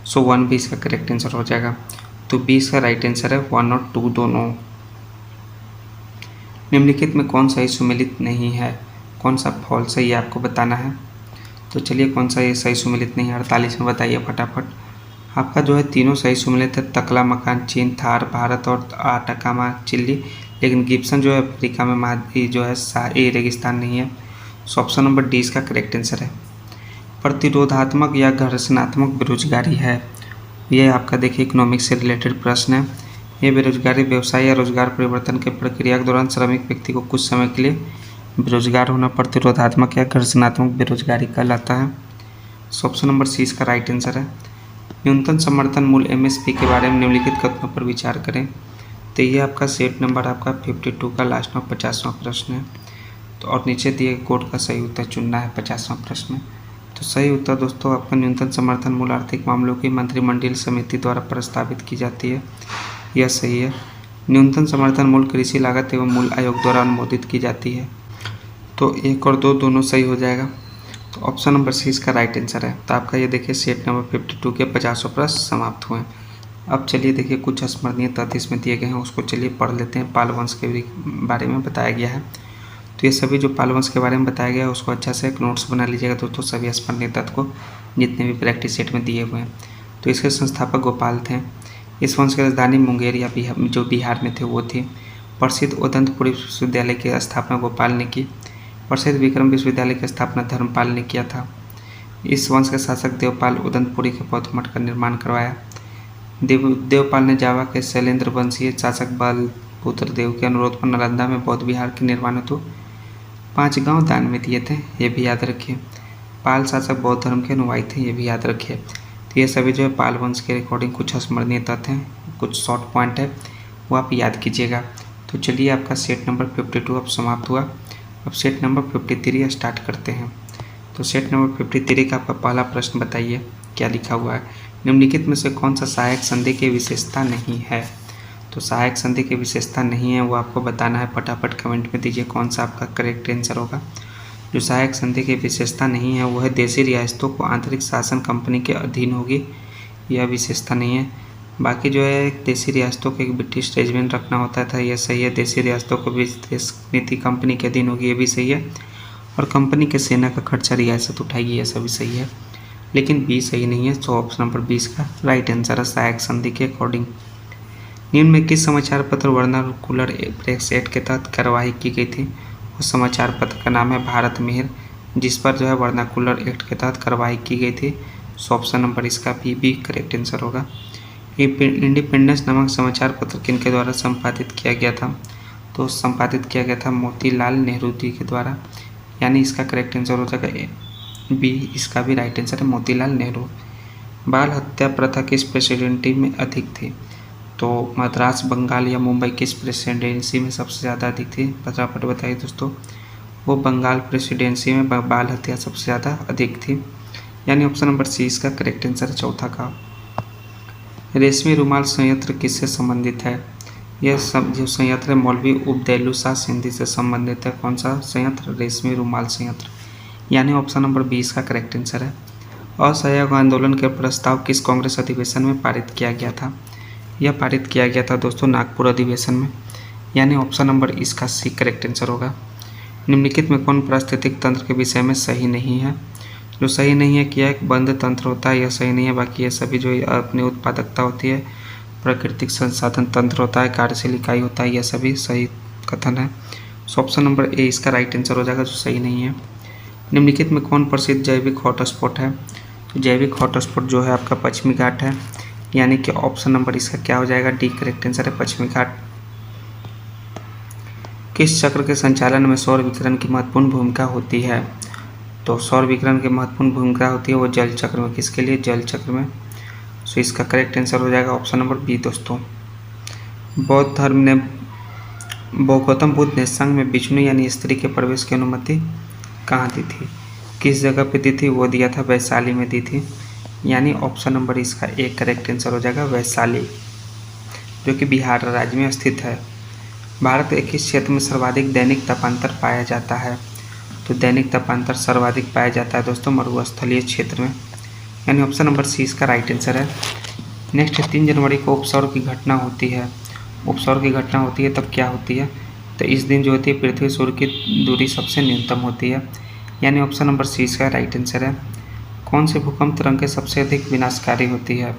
सो 1 भी इसका करेक्ट आंसर हो जाएगा। तो 20 का राइट आंसर है 1 और 2 दोनों। निम्नलिखित में कौन सही सुमेलित नहीं है? कौन सा फॉल्स है ये आपको बताना है। तो चलिए कौन सा ये सही सुमेलित नहीं है 48 में बताइए फटाफट। आपका जो है तीनों सही सुमेलित है। तकला मकान चीन, थार भारत और आटाकामा चिल्ली, लेकिन गिब्सन जो है अफ्रीका में जो है ये रेगिस्तान नहीं है। सो ऑप्शन नंबर डी इसका करेक्ट आंसर है। प्रतिरोधात्मक या घर्षणात्मक बेरोजगारी है, ये आपका देखिए इकोनॉमिक्स से रिलेटेड प्रश्न है। ये बेरोजगारी व्यवसाय या रोजगार परिवर्तन के प्रक्रिया के दौरान श्रमिक व्यक्ति को कुछ समय के लिए बेरोजगार होना प्रतिरोधात्मक या घर्षणात्मक बेरोजगारी कहलाता है। सो ऑप्शन नंबर सी इसका राइट आंसर है। न्यूनतम समर्थन मूल्य एमएसपी के बारे में निम्नलिखित कथनों पर विचार करें। तो ये आपका सेट नंबर आपका 52 का लास्ट में 50वां प्रश्न है। तो और नीचे दिए कोड का सही उत्तर चुनना है 50वां प्रश्न। तो सही उत्तर दोस्तों आपका न्यूनतम समर्थन मूल्य आर्थिक मामलों की मंत्रिमंडलीय समिति द्वारा प्रस्तावित की जाती है, यह सही है। न्यूनतम समर्थन मूल्य कृषि लागत एवं मूल्य आयोग द्वारा अनुमोदित की जाती है। तो 1 और 2 दोनों सही हो जाएगा। तो ऑप्शन नंबर सी इसका राइट आंसर है। तो आपका ये देखिए सेट नंबर 52 के 50 प्रश्न समाप्त हुए। अब चलिए देखिए कुछ स्मरणीय तथ्य इसमें दिए गए हैं, उसको चलिए पढ़ लेते हैं। पाल वंश के बारे में बताया गया है। तो ये सभी जो पाल वंश के बारे में बताया गया है उसको अच्छा से एक नोट्स बना लीजिएगा दोस्तों, सभी स्मरणीय तथ्य को जितने भी प्रैक्टिस सेट में दिए हुए हैं। तो इसके संस्थापक गोपाल थे। इस वंश की राजधानी मुंगेर या जो बिहार में थे वो थी। प्रसिद्ध उदंतपुरी विश्वविद्यालय की स्थापना गोपाल ने की। प्रसिद्ध विक्रम विश्वविद्यालय की स्थापना धर्मपाल ने किया था। इस वंश के शासक देवपाल उदंतपुरी के बौद्ध मठ का निर्माण करवाया। देवपाल ने जावा के शैलेंद्र वंशीय शासक बलभद्र देव के अनुरोध पर नालंदा में बौद्ध विहार के निर्माण हेतु 5 गांव दान में दिए थे, ये भी याद रखिए। पाल शासक बौद्ध धर्म के अनुयायी थे, ये भी याद रखिए। तो ये सभी जो है पाल वंश के रिकॉर्डिंग कुछ स्मरणीय तथ्य हैं, कुछ शॉर्ट पॉइंट है, वो आप याद कीजिएगा। तो चलिए आपका सेट नंबर 52 अब समाप्त हुआ। अब सेट नंबर 53 स्टार्ट करते हैं। तो सेट नंबर 53 का आपका पहला प्रश्न बताइए क्या लिखा हुआ है। निम्नलिखित में से कौन सा सहायक संधि की विशेषता नहीं है। तो सहायक संधि की विशेषता नहीं है वो आपको बताना है, फटाफट कमेंट में दीजिए कौन सा आपका करेक्ट आंसर होगा। जो सहायक संधि की विशेषता नहीं है वो है देशी रियासतों को आंतरिक शासन कंपनी के अधीन होगी, यह विशेषता नहीं है। बाकी जो है देशी रियासतों को एक ब्रिटिश रेजिमेंट रखना होता था, यह सही है। देशी रियासतों को विदेश नीति कंपनी के अधीन होगी, ये भी सही है। और कंपनी के सेना का खर्चा रियासत उठाएगी, यह सभी सही है। लेकिन बी सही नहीं है, तो ऑप्शन नंबर 20 का राइट आंसर है सहायक संधि के अकॉर्डिंग। निम्न में किस समाचार पत्र वर्नाकुलर प्रेस एक्ट के तहत कार्यवाही की गई थी। उस समाचार पत्र का नाम है भारत मेहर, जिस पर जो है वर्नाकुलर एक्ट के तहत कार्रवाई की गई थी। सो ऑप्शन नंबर इसका भी करेक्ट आंसर होगा। इंडिपेंडेंस नामक समाचार पत्र किनके द्वारा संपादित किया गया था। तो संपादित किया गया था मोतीलाल नेहरू जी के द्वारा, यानी इसका करेक्ट आंसर हो जाएगा बी, इसका भी राइट आंसर है मोतीलाल नेहरू। बाल हत्या प्रथा किस प्रेसिडेंसी में अधिक थी। तो मद्रास, बंगाल या मुंबई किस प्रेसिडेंसी में सबसे ज़्यादा अधिक थी, फटाफट बताइए दोस्तों। वो बंगाल प्रेसिडेंसी में बाल हत्या सबसे ज़्यादा अधिक थी, यानी ऑप्शन नंबर सी इसका करेक्ट आंसर है चौथा का। रेशमी रुमाल संयंत्र किससे संबंधित है। यह सब जो संयंत्र है मौलवी उबदैलु शाह सिंधी से संबंधित है। कौन सा संयंत्र, रेशमी रुमाल संयंत्र, यानी ऑप्शन नंबर 20 का करेक्ट आंसर है। असहयोग आंदोलन के प्रस्ताव किस कांग्रेस अधिवेशन में पारित किया गया था। यह पारित किया गया था दोस्तों नागपुर अधिवेशन में, यानी ऑप्शन नंबर इसका सी करेक्ट आंसर होगा। निम्नलिखित में कौन पारिस्थितिक तंत्र के विषय में सही नहीं है। जो सही नहीं है कि यह एक बंद तंत्र होता है, यह सही नहीं है। बाकी ये सभी जो अपनी उत्पादकता होती है, प्राकृतिक संसाधन तंत्र होता है, कार्यशील इकाई होता है, यह सभी सही कथन है। सो ऑप्शन नंबर ए इसका राइट आंसर हो जाएगा, जो सही नहीं है। निम्नलिखित में कौन प्रसिद्ध जैविक हॉटस्पॉट है। तो जैविक हॉटस्पॉट जो है आपका पश्चिमी घाट है, यानी कि ऑप्शन नंबर इसका क्या हो जाएगा, डी करेक्ट आंसर है पश्चिमी घाट। किस चक्र के संचालन में सौर विकिरण की महत्वपूर्ण भूमिका होती है। तो सौर विकिरण की महत्वपूर्ण भूमिका होती है वो जल चक्र में, किसके लिए, जल चक्र में। सो इसका करेक्ट आंसर हो जाएगा ऑप्शन नंबर बी दोस्तों। बौद्ध धर्म ने गौतम बुद्ध ने संघ में विष्णु यानी स्त्री के प्रवेश की अनुमति कहाँ दी थी, किस जगह पे दी थी। वो दिया था वैशाली में दी थी, यानी ऑप्शन नंबर इसका एक करेक्ट आंसर हो जाएगा वैशाली, जो कि बिहार राज्य में स्थित है। भारत के किस क्षेत्र में सर्वाधिक दैनिक तापांतर पाया जाता है। तो दैनिक तापांतर सर्वाधिक पाया जाता है दोस्तों मरुस्थलीय क्षेत्र में, यानी ऑप्शन नंबर सी इसका राइट आंसर है। नेक्स्ट 3 जनवरी को उपसौर की घटना होती है। उपसौर की घटना होती है तब क्या होती है। तो इस दिन जो होती है पृथ्वी सूर्य की दूरी सबसे न्यूनतम होती है, यानी ऑप्शन नंबर सी इसका राइट आंसर है। कौन से भूकंप तरंगें सबसे अधिक विनाशकारी होती है।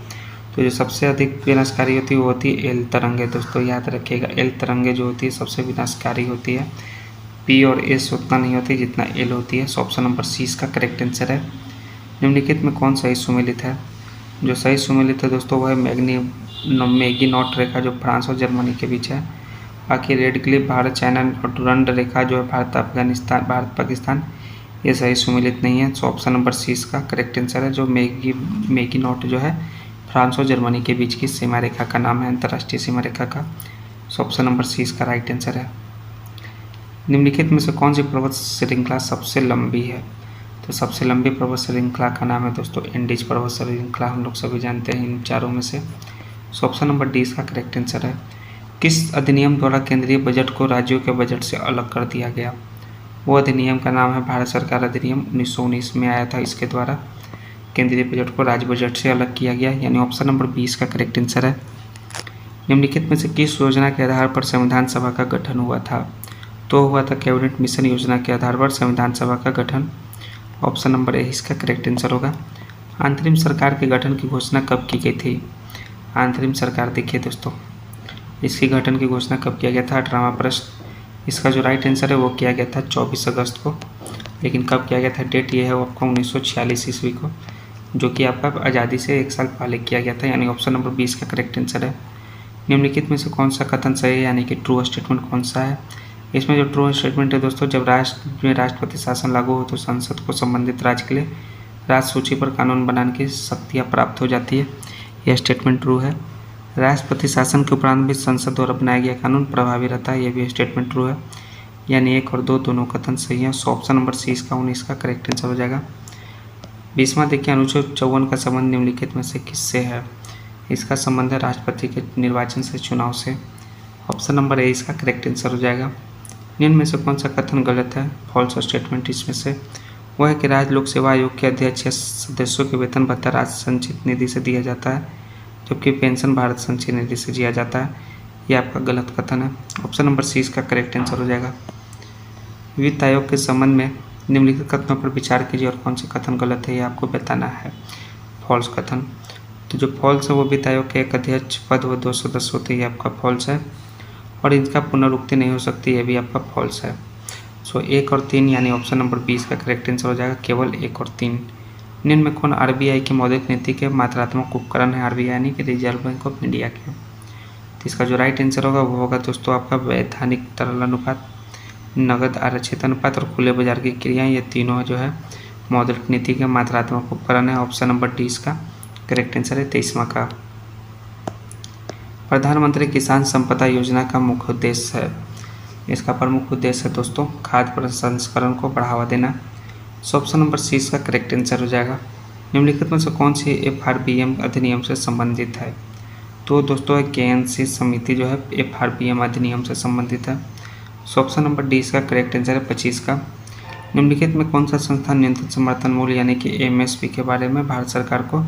तो जो सबसे अधिक विनाशकारी होती है वो होती है एल तरंगे दोस्तों, याद रखिएगा। एल तरंगे जो होती है सबसे विनाशकारी होती है। पी और एस उतना नहीं होती जितना एल होती है। सो ऑप्शन नंबर सी इसका करेक्ट आंसर है। निम्नलिखित में कौन सही सुमेलित है। जो सही सुमेलित है दोस्तों वो है मैगीनॉट रेखा, जो फ्रांस और जर्मनी के बीच है। बाकी रेड क्लिफ, भारत चाइना और डुरंड रेखा जो है भारत अफगानिस्तान, भारत पाकिस्तान, ये सही सुमेलित नहीं है। सो ऑप्शन नंबर सी इसका करेक्ट आंसर है। जो मैगीनॉट जो है फ्रांस और जर्मनी के बीच की सीमा रेखा का नाम है, अंतर्राष्ट्रीय सीमा रेखा का। सो ऑप्शन नंबर सी इसका राइट आंसर है। निम्नलिखित में से कौन सी पर्वत श्रृंखला सबसे लंबी है। तो सबसे लंबी पर्वत श्रृंखला का नाम है दोस्तों एंडीज पर्वत श्रृंखला, हम लोग सभी जानते हैं इन चारों में से। सो ऑप्शन नंबर डी इसका करेक्ट आंसर है। किस अधिनियम द्वारा केंद्रीय बजट को राज्यों के बजट से अलग कर दिया गया। वो अधिनियम का नाम है भारत सरकार अधिनियम 1919 में आया था। इसके द्वारा केंद्रीय बजट को राज्य बजट से अलग किया गया, यानी ऑप्शन नंबर 20 का करेक्ट आंसर है। निम्नलिखित में से किस योजना के आधार पर संविधान सभा का गठन हुआ था। तो हुआ था कैबिनेट मिशन योजना के आधार पर संविधान सभा का गठन। ऑप्शन नंबर ए इसका करेक्ट आंसर होगा। अंतरिम सरकार के गठन की घोषणा कब की गई थी। अंतरिम सरकार देखिए दोस्तों, इसकी गठन की घोषणा कब किया गया था, 18वां प्रश्न। इसका जो राइट आंसर है वो किया गया था 24 अगस्त को, लेकिन कब किया गया था डेट ये है वो आपका 1946 ईस्वी को, जो कि आपका आज़ादी से 1 साल पहले किया गया था, यानी ऑप्शन नंबर 20 का करेक्ट आंसर है। निम्नलिखित में से कौन सा कथन सही है, यानी कि ट्रू स्टेटमेंट कौन सा है। इसमें जो ट्रू स्टेटमेंट है दोस्तों, जब राष्ट्र में राष्ट्रपति शासन लागू हो तो संसद को संबंधित राज्य के लिए राज्य सूची पर कानून बनाने की शक्तियाँ प्राप्त हो जाती है। यह स्टेटमेंट ट्रू है। राष्ट्रपति शासन के उपरांत भी संसद द्वारा बनाया गया कानून प्रभावी रहता है। यह भी स्टेटमेंट ट्रू है। यानी 1 और 2 दोनों कथन सही है। सो ऑप्शन नंबर सी इसका 19 का करेक्ट आंसर हो जाएगा। 20वां देखिए, अनुच्छेद 54 का संबंध निम्नलिखित में से किससे है? इसका संबंध है राष्ट्रपति के निर्वाचन से, चुनाव से। ऑप्शन नंबर ए इसका करेक्ट आंसर हो जाएगा। निम्न में से कौन सा कथन गलत है? फॉल्स स्टेटमेंट इसमें से वह है कि राज्य लोक सेवा आयोग के अध्यक्ष या सदस्यों के वेतन भत्ता राज्य संचित निधि से दिया जाता है, जबकि पेंशन भारत संचित निधि से दिया जाता है। यह आपका गलत कथन है। ऑप्शन नंबर सी इसका करेक्ट आंसर हो जाएगा। वित्त आयोग के संबंध में निम्नलिखित कथनों पर विचार कीजिए और कौन से कथन गलत है, यह आपको बताना है। फॉल्स कथन, तो जो फॉल्स है वो वित्त आयोग के एक अध्यक्ष पद व 2 सदस्य होते हैं, ये आपका फॉल्स है। और इनका पुनरुक्ति नहीं हो सकती, यह भी आपका फॉल्स है। सो 1 और 3 यानी ऑप्शन नंबर 20 का करेक्ट आंसर हो जाएगा, केवल 1 और 3। निम्न में कौन आरबीआई की मौद्रिक नीति के मात्रात्मक उपकरण है? आरबीआई यानी कि रिजर्व बैंक ऑफ इंडिया के। तो इसका जो राइट आंसर होगा वो होगा दोस्तों आपका वैधानिक तरल अनुपात, नगद आरक्षित अनुपात और खुले बाजार की क्रियाएं। ये तीनों जो है मौद्रिक नीति के मात्रात्मक उपकरण है। ऑप्शन नंबर डी इसका करेक्ट आंसर है 23वां का। प्रधानमंत्री किसान संपदा योजना का मुख्य उद्देश्य है, इसका प्रमुख उद्देश्य है दोस्तों खाद्य प्रसंस्करण को बढ़ावा देना। सो ऑप्शन नंबर सी इसका करेक्ट आंसर हो जाएगा। निम्नलिखित में से कौन सी एफआरबीएम अधिनियम से संबंधित है? तो दोस्तों केएनसी समिति जो है एफआरबीएम अधिनियम से संबंधित है। सो ऑप्शन नंबर डी इसका करेक्ट आंसर है 25 का। निम्नलिखित में कौन सा संस्थान न्यूनतम समर्थन मूल्य यानी कि एमएसपी के बारे में भारत सरकार को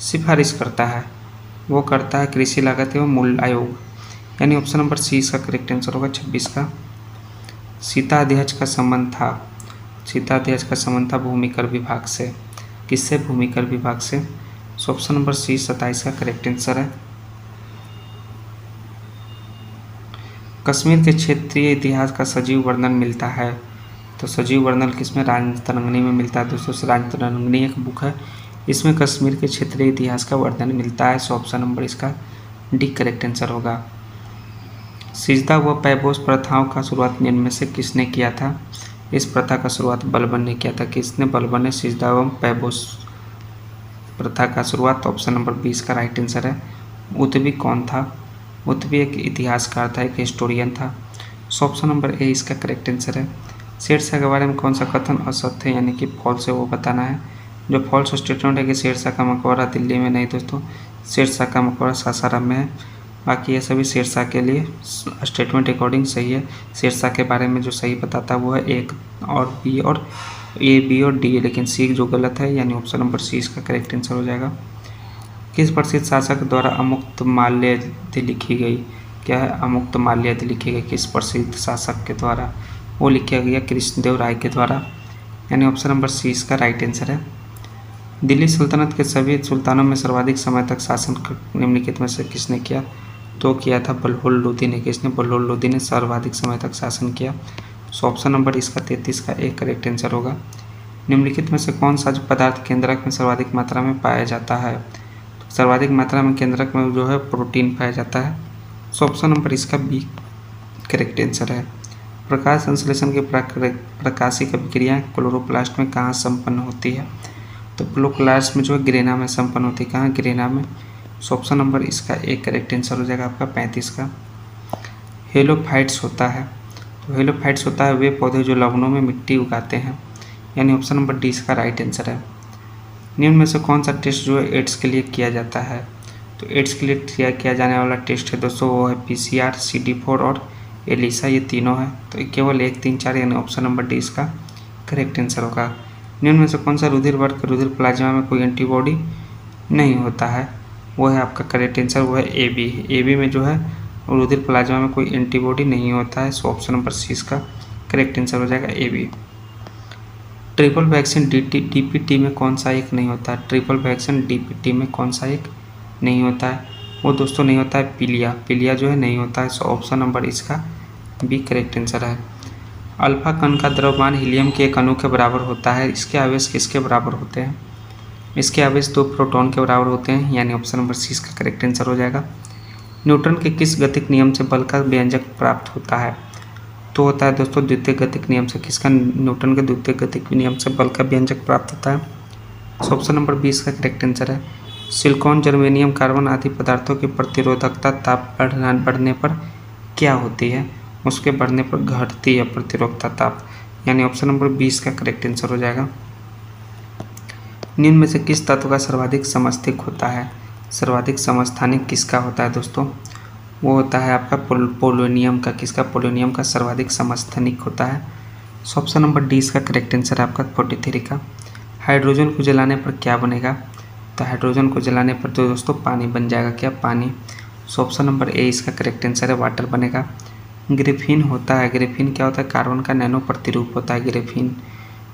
सिफारिश करता है? वो करता है कृषि लागत एवं मूल्य आयोग, यानी ऑप्शन नंबर सी इसका करेक्ट आंसर होगा 26 का। सीता अध्यक्ष का संबंध था भूमि कर विभाग से। किससे? भूमि कर विभाग से। सो ऑप्शन नंबर सी 27 का करेक्ट आंसर है। कश्मीर के क्षेत्रीय इतिहास का सजीव वर्णन मिलता है, तो सजीव वर्णन किसमें? राजतरंगिणी में मिलता है दोस्तों। राजतरंगिणी एक बुक है, इसमें कश्मीर के क्षेत्रीय इतिहास का वर्णन मिलता है। सो ऑप्शन नंबर इसका डी करेक्ट आंसर होगा। सिजदा व पैबोस प्रथाओं का शुरुआत निम्न में से किसने किया था? इस प्रथा का शुरुआत बलबन ने किया था। किसने? बलबन ने सिजदा एवं पैबोस प्रथा का शुरुआत। ऑप्शन नंबर 20 का राइट आंसर है। उतबी कौन था? उतबी एक इतिहासकार था, एक हिस्टोरियन था। सो ऑप्शन नंबर ए इसका करेक्ट आंसर है। शेरशाह के बारे में कौन सा कथन असत्य है यानी कि फॉल्स है, वो बताना है। जो फॉल्स स्टेटमेंट है कि शेरशाह का मकबरा दिल्ली में नहीं दोस्तों, शेरशाह का मकबरा सासाराम में है। बाकी ये सभी शेरशाह के लिए स्टेटमेंट अकॉर्डिंग सही है। शेरशाह के बारे में जो सही बताता है वो है 1 और बी और ए, बी और डी, लेकिन सी जो गलत है, यानी ऑप्शन नंबर सी इसका करेक्ट आंसर हो जाएगा। किस प्रसिद्ध शासक द्वारा अमुक्त माल्यावधि लिखी गई? क्या है? अमुक्त माल्यावधि लिखी गई किस प्रसिद्ध शासक के द्वारा? वो लिखा गया कृष्णदेव राय के द्वारा, यानी ऑप्शन नंबर सी इसका राइट आंसर है। दिल्ली सल्तनत के सभी सुल्तानों में सर्वाधिक समय तक शासन निम्नलिखित में से किसने किया? तो किया था बलहुल लोदी ने। किसने? बलहुल लोदी ने सर्वाधिक समय तक शासन किया। सो ऑप्शन नंबर इसका 33 का एक करेक्ट आंसर होगा। निम्नलिखित में से कौन सा पदार्थ केंद्रक में सर्वाधिक मात्रा में पाया जाता है? तो सर्वाधिक मात्रा में केंद्रक में जो है प्रोटीन पाया जाता है। सो ऑप्शन नंबर इसका बी करेक्ट आंसर है। प्रकाश संश्लेषण की प्रकाशिक अभिक्रिया क्लोरोप्लास्ट में कहाँ संपन्न होती है? तो क्लोरोप्लास्ट में जो है ग्रेना में संपन्न होती है। कहाँ? ग्रेना में। सो ऑप्शन नंबर इसका एक करेक्ट आंसर हो जाएगा आपका 35 का। हेलोफाइट्स होता है, तो हेलोफाइट्स होता है वे पौधे जो लवणों में मिट्टी उगाते हैं, यानी ऑप्शन नंबर डी इसका राइट आंसर है। निम्न में से कौन सा टेस्ट जो है एड्स के लिए किया जाता है? तो एड्स के लिए किया जाने वाला टेस्ट है दोस्तों वो है PCR, CD4 और एलिसा, ये तीनों है। तो केवल 1, 3, 4 यानी ऑप्शन नंबर डी इसका करेक्ट आंसर होगा। निम्न में से कौन सा रुधिर वर्ग रुधिर प्लाज्मा में कोई एंटीबॉडी नहीं होता है? वो है आपका करेक्ट आंसर, वो है AB। AB में जो है रुधिर प्लाज्मा में कोई एंटीबॉडी नहीं होता है। सो ऑप्शन नंबर सी इसका करेक्ट आंसर हो जाएगा AB। ट्रिपल वैक्सीन DPT में कौन सा एक नहीं होता है? ट्रिपल वैक्सीन DPT में कौन सा एक नहीं होता है? वो दोस्तों नहीं होता है पीलिया जो है नहीं होता है। सो ऑप्शन नंबर इसका बी करेक्ट आंसर है। अल्फा कण का द्रव्यमान हीलियम के एक अणु के बराबर होता है। इसके आवेश किसके बराबर होते हैं? इसके आवेश 2 प्रोटॉन के बराबर होते हैं, यानी ऑप्शन नंबर सी इसका करेक्ट आंसर हो जाएगा। न्यूटन के किस गतिक नियम से बल का व्यंजक प्राप्त होता है? तो होता है दोस्तों द्वितीय गतिक नियम से। किसका? न्यूटन के द्वितीय गतिक नियम से बल का व्यंजक प्राप्त होता है। सो ऑप्शन नंबर 20 का करेक्ट आंसर है। सिलिकॉन, जर्मेनियम, कार्बन आदि पदार्थों की प्रतिरोधकता ताप बढ़ने पर क्या होती है? उसके बढ़ने पर घटती है प्रतिरोधकता ताप, यानी ऑप्शन नंबर 20 का करेक्ट आंसर हो जाएगा। निम्न में से किस तत्व का सर्वाधिक समस्थानिक होता है? सर्वाधिक समस्थानिक किसका होता है दोस्तों? वो होता है आपका पोलोनियम का। किसका? पोलोनियम का सर्वाधिक समस्थानिक होता है। सो ऑप्शन नंबर 20 का करेक्ट आंसर है आपका 43 का। हाइड्रोजन को जलाने पर क्या बनेगा? तो हाइड्रोजन को जलाने पर तो दोस्तों पानी बन जाएगा। क्या? पानी। सो ऑप्शन नंबर ए इसका करेक्ट आंसर है, वाटर बनेगा। ग्रेफीन होता है, ग्रेफीन क्या होता है? कार्बन का नैनो प्रतिरूप होता है ग्रेफीन।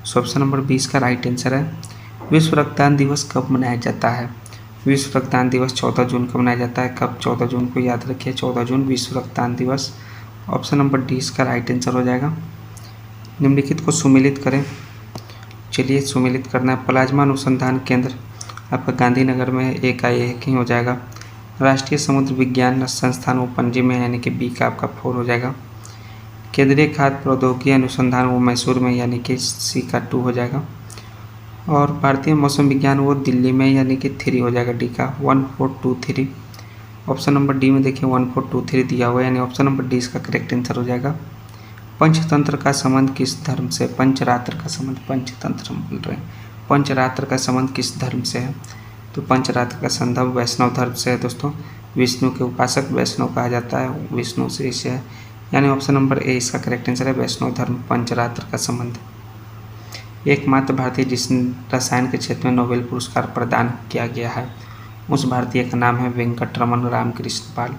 सो ऑप्शन नंबर 20 का राइट आंसर है। विश्व रक्तदान दिवस कब मनाया जाता है? विश्व रक्तदान दिवस 14 जून को मनाया जाता है। कब? 14 जून को, याद रखिए 14 जून विश्व रक्तदान दिवस। ऑप्शन नंबर 20 का राइट आंसर हो जाएगा। निम्नलिखित को सुमेलित करें। चलिए सुमेलित करना है। प्लाज्मा अनुसंधान केंद्र आपका गांधीनगर में एक ही हो जाएगा। राष्ट्रीय समुद्र विज्ञान संस्थान वो पणजी में, यानी कि बी का आपका 4 हो जाएगा। केंद्रीय खाद्य प्रौद्योगिकी अनुसंधान वो मैसूर में, यानी कि सी का 2 हो जाएगा। और भारतीय मौसम विज्ञान वो दिल्ली में, यानी कि 3 हो जाएगा, डी का 1423। ऑप्शन नंबर डी में देखिए 1423 दिया हुआ है, यानी ऑप्शन नंबर डी इसका करेक्ट आंसर हो जाएगा। पंचतंत्र का संबंध किस धर्म से? पंचरात्र का संबंध, पंचतंत्र हम बोल रहे हैं। पंचरात्र का संबंध किस धर्म से है? तो पंचरात्र का संबंध वैष्णव धर्म से है दोस्तों। विष्णु के उपासक वैष्णव कहा जाता है, विष्णु से इसे है, यानी ऑप्शन नंबर ए इसका करेक्ट आंसर है, वैष्णव धर्म पंचरात्र का संबंध। एकमात्र भारतीय जिस रसायन के क्षेत्र में नोबेल पुरस्कार प्रदान किया गया है, उस भारतीय का नाम है वेंकटरमन रामकृष्ण पाल,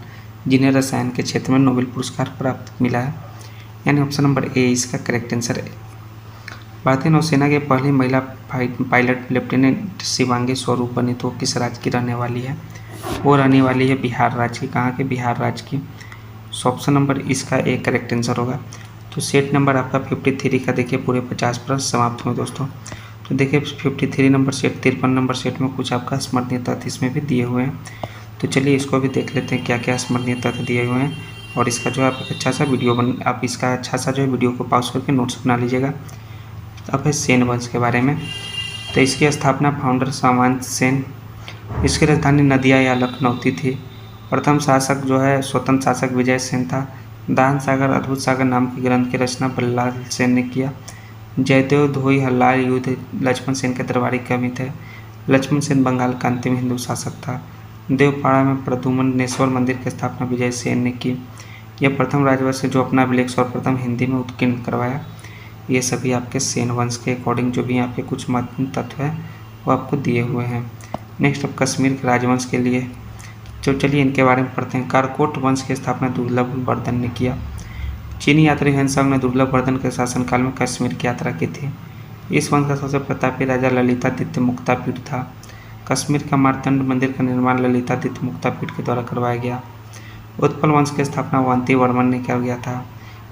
जिन्हें रसायन के क्षेत्र में नोबेल पुरस्कार प्राप्त मिला है, यानी ऑप्शन नंबर ए इसका करेक्ट आंसर है। भारतीय नौसेना के पहली महिला पायलट लेफ्टिनेंट शिवांगी स्वरूप बनी, तो किस राज्य की रहने वाली है? वो रहने वाली है बिहार राज्य की। कहाँ के? बिहार राज्य की। सो ऑप्शन नंबर इसका ए करेक्ट आंसर होगा। तो सेट नंबर आपका 53 का देखिए पूरे 50 प्रश्न समाप्त हुए दोस्तों। तो देखिए 53 नंबर सेट, 53 नंबर सेट में कुछ आपका स्मरणीय तथ्य इसमें भी दिए हुए हैं। तो चलिए इसको भी देख लेते हैं क्या क्या स्मरणीय तथ्य दिए हुए हैं। और इसका जो है आप अच्छा सा वीडियो आप इसका अच्छा सा जो है वीडियो को पॉज करके नोट्स बना लीजिएगा। अब है सेन वंश के बारे में। तो इसकी स्थापना फाउंडर सामंत सेन, इसकी राजधानी नदिया या लखनऊती थी। प्रथम शासक जो है स्वतंत्र शासक विजय सेन था। दान सागर अद्भुत सागर नाम के ग्रंथ की रचना बल्लाल सेन ने किया। जयदेव धोई हल्लाल युद्ध लक्ष्मण सेन के दरबारी कवि थे। लक्ष्मण सेन बंगाल का अंतिम हिंदू शासक था। देवपाड़ा में प्रद्युम्नेश्वर मंदिर की स्थापना विजय सेन ने की। यह प्रथम राजवंश जो अपना अभिलेख सर्वप्रथम हिंदी में उत्कीर्ण करवाया। ये सभी आपके सेन वंश के अकॉर्डिंग जो भी यहाँ पे कुछ महत्वपूर्ण तत्व है वो आपको दिए हुए हैं। नेक्स्ट अब कश्मीर के राजवंश के लिए तो चलिए इनके बारे में पढ़ते हैं। कारकोट वंश की स्थापना दुर्लभ वर्धन ने किया। चीनी यात्री हंसंग ने दुर्लभ वर्धन के शासनकाल में कश्मीर की यात्रा की थी। इस वंश का सबसे प्रतापी राजा ललितादित्य मुक्तापीठ था। कश्मीर का मारतंड मंदिर का निर्माण ललितादित्य मुक्तापीठ के द्वारा करवाया गया। उत्पल वंश की स्थापना अवंती वर्मन ने किया गया था।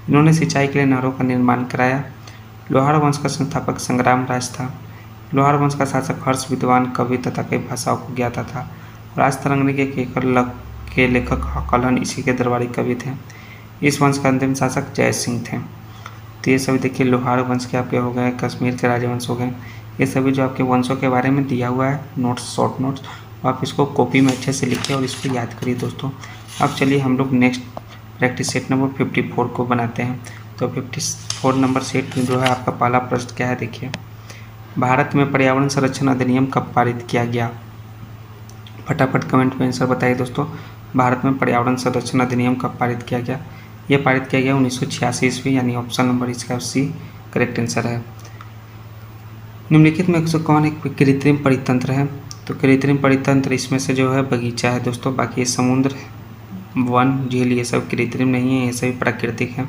इन्होंने सिंचाई के लिए नहरों का निर्माण कराया। लोहार वंश का संस्थापक संग्राम राज था। लोहार वंश का शासक हर्ष विद्वान कवि तथा कई भाषाओं को ज्ञाता था। राजतरंगिणी के लेखक कलहन इसी के दरबारी कवि थे। इस वंश का अंतिम शासक जय सिंह थे। तो ये सभी देखिए लोहार वंश के आपके हो गए, कश्मीर के राजवंश हो गए। ये सभी जो आपके वंशों के बारे में दिया हुआ है नोट्स, शॉर्ट नोट्स, आप इसको कॉपी में अच्छे से लिखिए और इसको याद करिए दोस्तों। अब चलिए हम लोग नेक्स्ट प्रैक्टिस सेट नंबर 54 को बनाते हैं। तो 54 नंबर सेट जो है आपका पहला प्रश्न क्या है देखिए। भारत में पर्यावरण संरक्षण अधिनियम कब पारित किया गया? फटाफट कमेंट में आंसर बताइए दोस्तों। भारत में पर्यावरण संरक्षण अधिनियम कब पारित किया गया? यह पारित किया गया 1986 ईस्वी, यानी ऑप्शन नंबर इसका सी करेक्ट आंसर है। निम्नलिखित में से कौन एक कृत्रिम परितंत्र है? तो कृत्रिम परितंत्र इसमें से जो है बगीचा है दोस्तों। बाकी ये समुद्र, वन, झील ये सब कृत्रिम नहीं है, ये सभी प्राकृतिक है।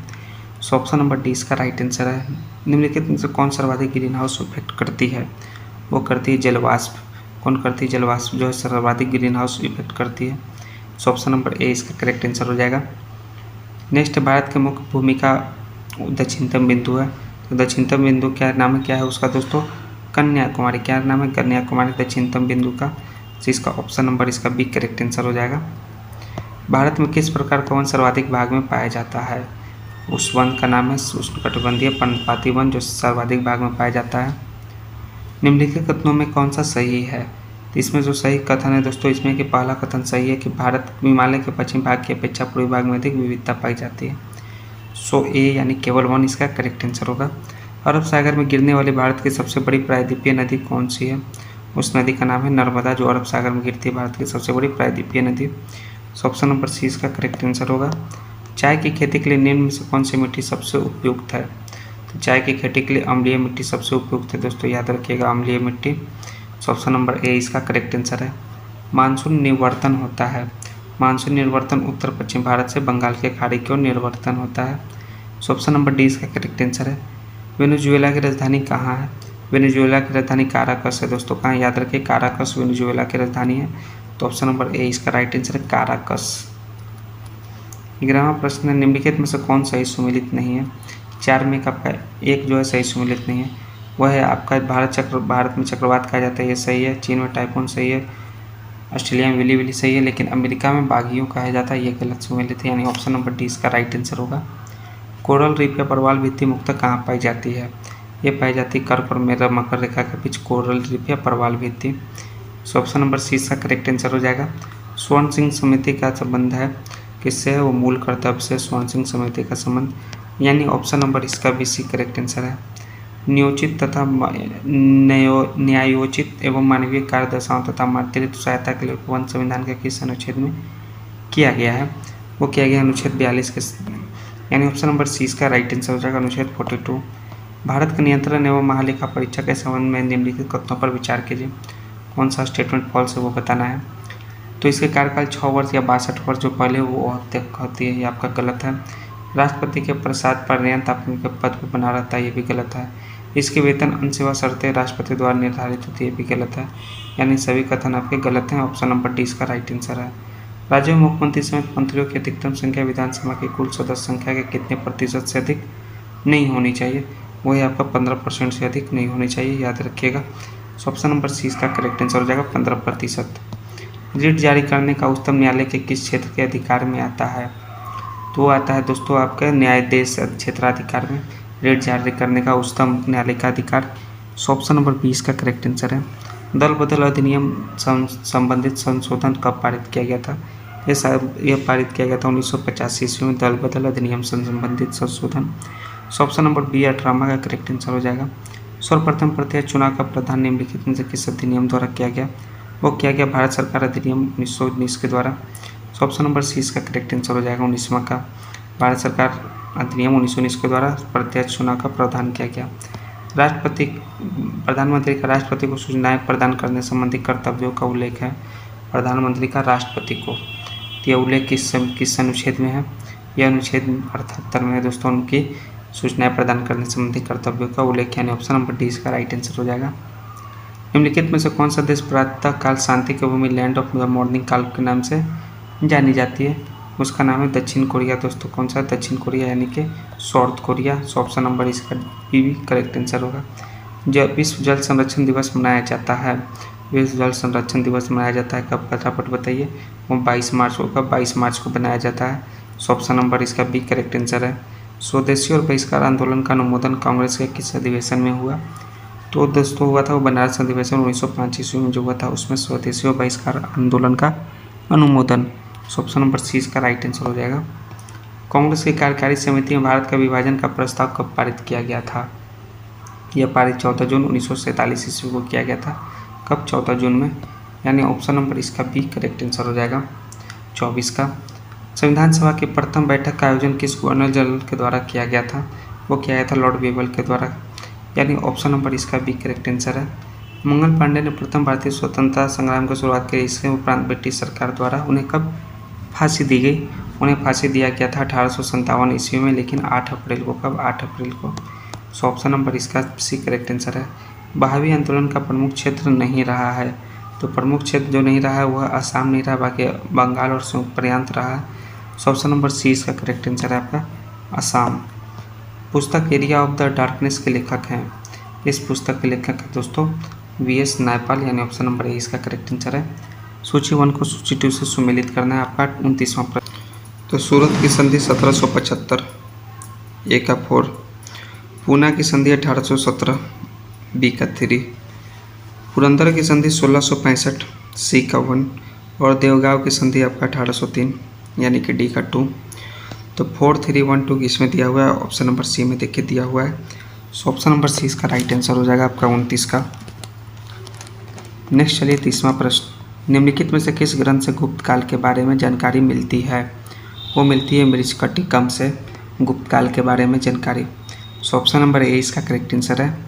सो ऑप्शन नंबर डी इसका राइट आंसर है। निम्नलिखित में से कौन सर्वाधिक ग्रीन हाउस इफेक्ट करती है? वो करती है जलवाष्प। कौन करती है? जलवाष्प जो है सर्वाधिक ग्रीन हाउस इफेक्ट करती है। सो ऑप्शन नंबर ए इसका करेक्ट आंसर हो जाएगा। नेक्स्ट भारत के मुख्य भूमिका दक्षिणतम बिंदु है। तो दक्षिणतम बिंदु क्या नाम है, क्या है उसका दोस्तों? कन्याकुमारी। क्या नाम है? कन्याकुमारी दक्षिणतम बिंदु का। इसका ऑप्शन नंबर इसका बी करेक्ट आंसर हो जाएगा। भारत में किस प्रकार का वन सर्वाधिक भाग में पाया जाता है? उस वन का नाम है उष्णकटिबंधीय पर्णपाती वन, जो सर्वाधिक भाग में पाया जाता है। निम्नलिखित कथनों में कौन सा सही है? तो इसमें जो सही कथन है दोस्तों, इसमें कि पहला कथन सही है कि भारत हिमालय के पश्चिम भाग की अपेक्षा पूर्वी भाग में अधिक विविधता पाई जाती है। सो ए यानी केवल वन इसका करेक्ट आंसर होगा। अरब सागर में गिरने वाली भारत की सबसे बड़ी प्रायद्वीपीय नदी कौन सी है? उस नदी का नाम है नर्मदा, जो अरब सागर में गिरती है भारत की सबसे बड़ी प्रायद्वीपीय नदी। सो ऑप्शन नंबर सी इसका करेक्ट आंसर होगा। चाय की खेती के लिए निम्न में से कौन सी मिट्टी सबसे उपयुक्त है? तो चाय की खेती के लिए अम्लीय मिट्टी सबसे उपयुक्त है दोस्तों, याद रखिएगा अम्लीय मिट्टी। ऑप्शन नंबर ए इसका करेक्ट आंसर है। मानसून निवर्तन होता है। मानसून निवर्तन उत्तर पश्चिम भारत से बंगाल के खाड़ी की ओर निवर्तन होता है। ऑप्शन नंबर डी इसका करेक्ट आंसर है। वेनेजुएला की राजधानी कहाँ है? वेनेजुएला की राजधानी काराकस है दोस्तों। कहाँ? याद रखिए काराकस वेनेजुएला की राजधानी है। तो ऑप्शन नंबर ए इसका राइट आंसर है काराकस। 11वां प्रश्न है, निम्नलिखित में से कौन सही सुमेलित नहीं है? 4 में का एक जो है सही सुमेलित नहीं है, वह है आपका भारत में चक्रवात कहा जाता है, ये सही है। चीन में टाइफून सही है। ऑस्ट्रेलिया में विली सही है, लेकिन अमेरिका में बागियों कहा जाता है, ये गलत सुमेलित है, यानी ऑप्शन नंबर डी इसका राइट आंसर होगा। कोरल रीफ या परवाल भित्ति मुख्यतः कहाँ पाई जाती है? ये पाई जाती है कर्क और मकर रेखा के बीच कोरल रीफ या परवाल भित्ति। ऑप्शन नंबर सी इसका करेक्ट आंसर हो जाएगा। स्वर्ण सिंह समिति का संबंध है किससे है? वो मूल कर्तव्य से स्वर्ण सिंह समिति का संबंध, यानी ऑप्शन नंबर इसका भी सी करेक्ट आंसर है। नियोजित तथा न्यायोचित एवं मानवीय कार्य दशाओं तथा मातृत्व सहायता के लिए वन संविधान के किस अनुच्छेद में किया गया है? वो किया गया अनुच्छेद 42 के, यानी ऑप्शन नंबर सी इसका राइट आंसर हो जाएगा अनुच्छेद 42। भारत का नियंत्रण एवं महालेखा परीक्षा के संबंध में निम्नलिखित कथनों पर विचार कीजिए। कौन सा स्टेटमेंट फॉल्स है वो बताना है। तो इसके कार्यकाल 6 वर्ष या 62 वर्ष जो पहले वो होती है, ये आपका गलत है। राष्ट्रपति के प्रसाद पर्यंत अपने पद पर बना रहता है, ये भी गलत है। इसके वेतन अनसेवा शर्तें राष्ट्रपति द्वारा निर्धारित होती है, ये भी गलत है, यानी सभी कथन आपके गलत हैं। ऑप्शन नंबर डी इसका राइट आंसर है। राज्य में मुख्यमंत्री समेत मंत्रियों की अधिकतम संख्या विधानसभा की कुल सदस्य संख्या के कितने प्रतिशत से अधिक नहीं होनी चाहिए? वही आपका 15% से अधिक नहीं होनी चाहिए, याद रखिएगा। ऑप्शन नंबर सी इसका करेक्ट आंसर हो जाएगा 15%। रिट जारी करने का उच्चतम न्यायालय के किस क्षेत्र के अधिकार में आता है? तो आता है दोस्तों आपका न्यायाधीश क्षेत्राधिकार में रिट जारी करने का उच्चतम न्यायालय का अधिकार। ऑप्शन नंबर बी इसका करेक्ट आंसर है। दल बदल अधिनियम संबंधित संशोधन कब पारित किया गया था? यह पारित किया गया था 1985 ईस्वी में, दल बदल अधिनियम संबंधित संशोधन। ऑप्शन नंबर बी 18वां का करेक्ट आंसर हो जाएगा। सर्वप्रथम प्रत्यक्ष चुनाव का प्रावधान निम्नलिखित में से किस अधिनियम द्वारा किया गया? वो किया गया भारत सरकार अधिनियम 1919 के द्वारा। ऑप्शन नंबर सी इसका करेक्ट आंसर हो जाएगा 19वां का। भारत सरकार अधिनियम 1919 के द्वारा प्रत्यक्ष चुनाव का प्रावधान किया गया। प्रधानमंत्री का राष्ट्रपति को सूचनाएं प्रदान करने संबंधी कर्तव्यों का उल्लेख है। प्रधानमंत्री का राष्ट्रपति को, यह उल्लेख किस अनुच्छेद में है? यह अनुच्छेद 78 में है दोस्तों, उनकी सूचनाएं प्रदान करने संबंधी कर्तव्यों का उल्लेख, यानी ऑप्शन नंबर डी इसका राइट आंसर हो जाएगा। निम्नलिखित में से कौन सा देश प्रातः काल शांति की भूमि लैंड ऑफ द मॉर्निंग काल के नाम से जानी जाती है? उसका नाम है दक्षिण कोरिया दोस्तों। कौन सा? दक्षिण कोरिया, यानी कि साउथ कोरिया। ऑप्शन नंबर इसका बी भी करेक्ट आंसर होगा। जब विश्व जल संरक्षण दिवस मनाया जाता है, विश्व जल संरक्षण दिवस मनाया जाता है कब? फटाफट बताइए। वो 22 मार्च को, कब? 22 मार्च को बनाया जाता है। ऑप्शन नंबर इसका बी करेक्ट आंसर है। स्वदेशी और बहिष्कार आंदोलन का अनुमोदन कांग्रेस के किस अधिवेशन में हुआ? तो दोस्तों हुआ था वो बनारस अधिवेशन 1905 ईस्वी में जो हुआ था, उसमें स्वदेशी और बहिष्कार आंदोलन का अनुमोदन। ऑप्शन नंबर सी इसका राइट आंसर हो जाएगा। कांग्रेस की कार्यकारी समिति में भारत का विभाजन का प्रस्ताव कब पारित किया गया था? यह पारित 14 जून 1947 ईस्वी को किया गया था। कब? 14 जून में, यानी ऑप्शन नंबर इसका बी करेक्ट आंसर हो जाएगा 24 का। संविधान सभा की प्रथम बैठक का आयोजन किस गवर्नर जनरल के द्वारा किया गया था? वो किया गया था लॉर्ड वेबल के द्वारा, यानी ऑप्शन नंबर इसका बी करेक्ट आंसर है। मंगल पांडे ने प्रथम भारतीय स्वतंत्रता संग्राम की शुरुआत की। इसके उपरांत ब्रिटिश सरकार द्वारा उन्हें कब फांसी दी गई? उन्हें फांसी दिया गया था 1857 ईस्वी में, लेकिन 8 अप्रैल को। कब? 8 अप्रैल को। ऑप्शन नंबर इसका सी करेक्ट आंसर है। बहावी आंदोलन का प्रमुख क्षेत्र नहीं रहा है, तो प्रमुख क्षेत्र जो नहीं रहा है वह असम नहीं रहा, बाकी बंगाल और संयुक्त प्रांत रहा है। ऑप्शन नंबर सी इसका करेक्ट आंसर है आपका असम। पुस्तक एरिया ऑफ द डार्कनेस के लेखक हैं। इस पुस्तक के लेखक है दोस्तों वीएस नायपाल, यानी ऑप्शन नंबर ए इसका करेक्ट आंसर है। सूची 1 को सूची 2 से सुमेलित करना है आपका 29वां प्रश्न। तो सूरत की संधि 1775। ए का 4, पूना की संधि 1817, बी का 3, पुरंदर की संधि 1665, सी का 1, और देवगांव की संधि आपका 1803 यानी कि डी का 2। तो 4, 3, 1, 2 इसमें दिया हुआ है, ऑप्शन नंबर सी में देखिए दिया हुआ है। सो ऑप्शन नंबर सी इसका राइट आंसर हो जाएगा आपका 29 का। नेक्स्ट चलिए तीसरा प्रश्न, निम्नलिखित में से किस ग्रंथ से गुप्त काल के बारे में जानकारी मिलती है? वो मिलती है मृच्छकटिकम से गुप्त काल के बारे में जानकारी। सो ऑप्शन नंबर ए इसका करेक्ट आंसर है।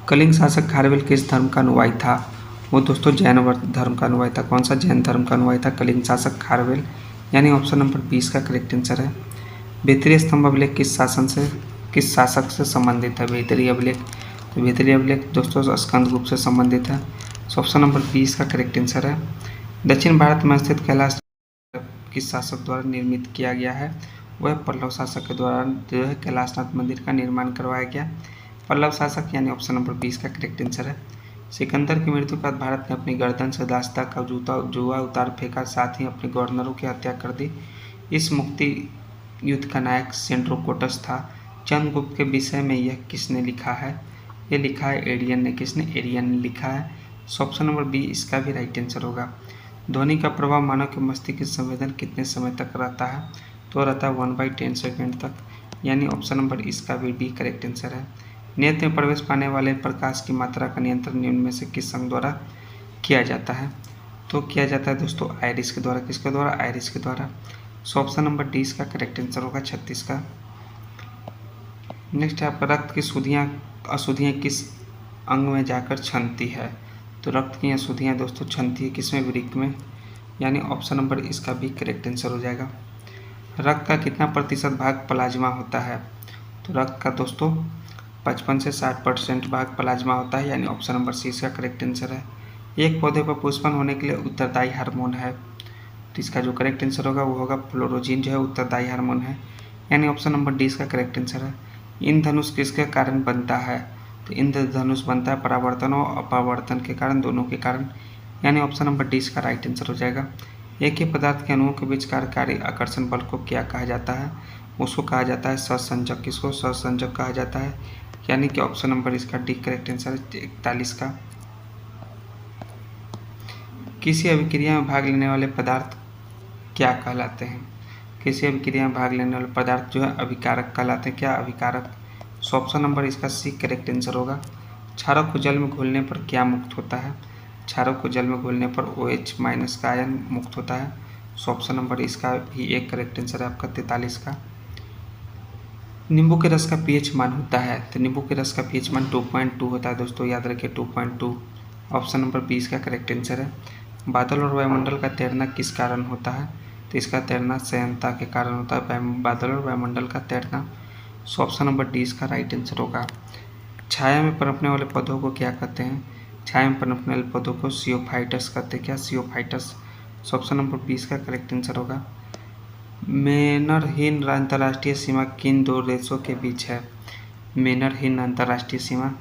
कलिंग शासक खारवेल किस धर्म का अनुयायी था? वो दोस्तों जैन धर्म का अनुयायी था। कौन सा? जैन धर्म का अनुयायी था कलिंग शासक खारवेल, यानी ऑप्शन नंबर 20 का करेक्ट आंसर है। भीतरी स्तंभ अभिलेख किस शासक से संबंधित है? भीतरी अभिलेख, तो भीतरी अभिलेख दोस्तों स्कंदगुप्त से संबंधित है। सो ऑप्शन नंबर 20 का करेक्ट आंसर है। दक्षिण भारत में स्थित कैलाश किस शासक द्वारा निर्मित किया गया है? वह पल्लव शासक के द्वारा जो है कैलाशनाथ मंदिर का निर्माण करवाया गया, पल्लव शासक, यानी ऑप्शन नंबर 20 का करेक्ट आंसर है। सिकंदर की मृत्यु के बाद भारत ने अपनी गर्दन से दास्ता का जुआ उतार फेंका, साथ ही अपने गवर्नरों की हत्या कर दी। इस मुक्ति युद्ध का नायक सेंड्रोकोटस था। चंद्रगुप्त के विषय में यह किसने लिखा है? ये लिखा है एरियन ने। किसने? एरियन ने लिखा है। सो ऑप्शन नंबर बी इसका भी राइट आंसर होगा। ध्वनि का प्रभाव मानव के मस्तिष्क की संवेदन कितने समय तक रहता है? तो रहता है 1/10 सेकेंड तक, यानी ऑप्शन नंबर इसका भी डी करेक्ट आंसर है। नेत्र में प्रवेश पाने वाले प्रकाश की मात्रा का नियंत्रण निम्न में से किस अंग द्वारा किया जाता है? तो किया जाता है दोस्तों आइरिस के द्वारा। किसके द्वारा? आइरिस के द्वारा। सो ऑप्शन नंबर डी इसका करेक्ट आंसर होगा 36 का। नेक्स्ट है आपका रक्त की अशुद्धियाँ किस अंग में जाकर छनती है? तो रक्त की अशुद्धियाँ दोस्तों छनती है किसमें? वृक्क में, यानी ऑप्शन नंबर इसका भी करेक्ट आंसर हो जाएगा। रक्त का कितना प्रतिशत भाग प्लाज्मा होता है? तो रक्त का दोस्तों 55 से 60% भाग प्लाज्मा होता है, यानी ऑप्शन नंबर सी इसका करेक्ट आंसर है। एक पौधे पर पुष्पन होने के लिए उत्तरदायी हार्मोन है, तो इसका जो करेक्ट आंसर होगा वो होगा फ्लोरोजिन, जो है उत्तरदायी हार्मोन है, यानी ऑप्शन नंबर डी इसका करेक्ट आंसर है। इंद्रधनुष किसके कारण बनता है? तो इंद्रधनुष बनता है परावर्तन और अपरावर्तन के कारण, दोनों के कारण, यानी ऑप्शन नंबर डी इसका राइट आंसर हो जाएगा। एक ही पदार्थ के अणुओं के बीच कार्यकारी आकर्षण बल को क्या कहा जाता है? उसको कहा जाता है सहसंजक। किसको? सहसंजक कहा जाता है, यानी कि ऑप्शन नंबर इसका डी करेक्ट आंसर है 41 का। किसी अभिक्रिया में भाग लेने वाले पदार्थ क्या कहलाते हैं? किसी अभिक्रिया में भाग लेने वाले पदार्थ जो है अभिकारक कहलाते हैं। क्या? अभिकारक। सो ऑप्शन नंबर इसका सी करेक्ट आंसर होगा। क्षारक को जल में घोलने पर क्या मुक्त होता है? क्षारक को जल में घोलने पर OH- का आयन मुक्त होता है। सो ऑप्शन नंबर इसका भी एक करेक्ट आंसर है आपका 43 का। नींबू के रस का pH मान होता है? तो नींबू के रस का pH मान 2.2 होता है दोस्तों, याद रखिए 2.2। ऑप्शन नंबर 20 का करेक्ट आंसर है। बादल और वायुमंडल का तैरना किस कारण होता है? तो इसका तैरना संयंत्रता के कारण होता है, बादल और वायुमंडल का तैरना। सो ऑप्शन नंबर डी इसका राइट आंसर होगा। छाया में पनपने वाले पौधों को क्या कहते हैं? छाया में पनपने वाले पौधों को सियोफाइटस कहते हैं। क्या? सियोफाइटस। सो ऑप्शन नंबर 20 का करेक्ट आंसर होगा। मेनरहीन अंतर्राष्ट्रीय सीमा किन दो देशों के बीच है? मेनरहीन अंतर्राष्ट्रीय सीमा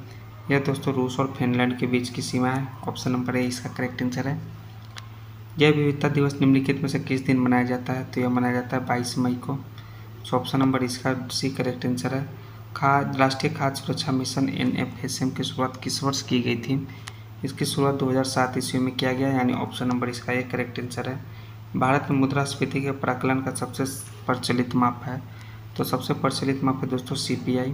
यह दोस्तों रूस और फिनलैंड के बीच की सीमा है। ऑप्शन नंबर ए इसका करेक्ट आंसर है। जैव विविधता दिवस निम्नलिखित में से किस दिन मनाया जाता है? तो यह मनाया जाता है 22 मई को। सो ऑप्शन नंबर इसका सी करेक्ट आंसर है। राष्ट्रीय खाद्य सुरक्षा मिशन NFSM की शुरुआत किस वर्ष की गई थी? इसकी शुरुआत 2007 ईस्वी में किया गया, यानी ऑप्शन नंबर इसका एक करेक्ट आंसर है। भारत में मुद्रास्फीति के प्राकलन का सबसे प्रचलित माप है? तो सबसे प्रचलित माप है दोस्तों CPI,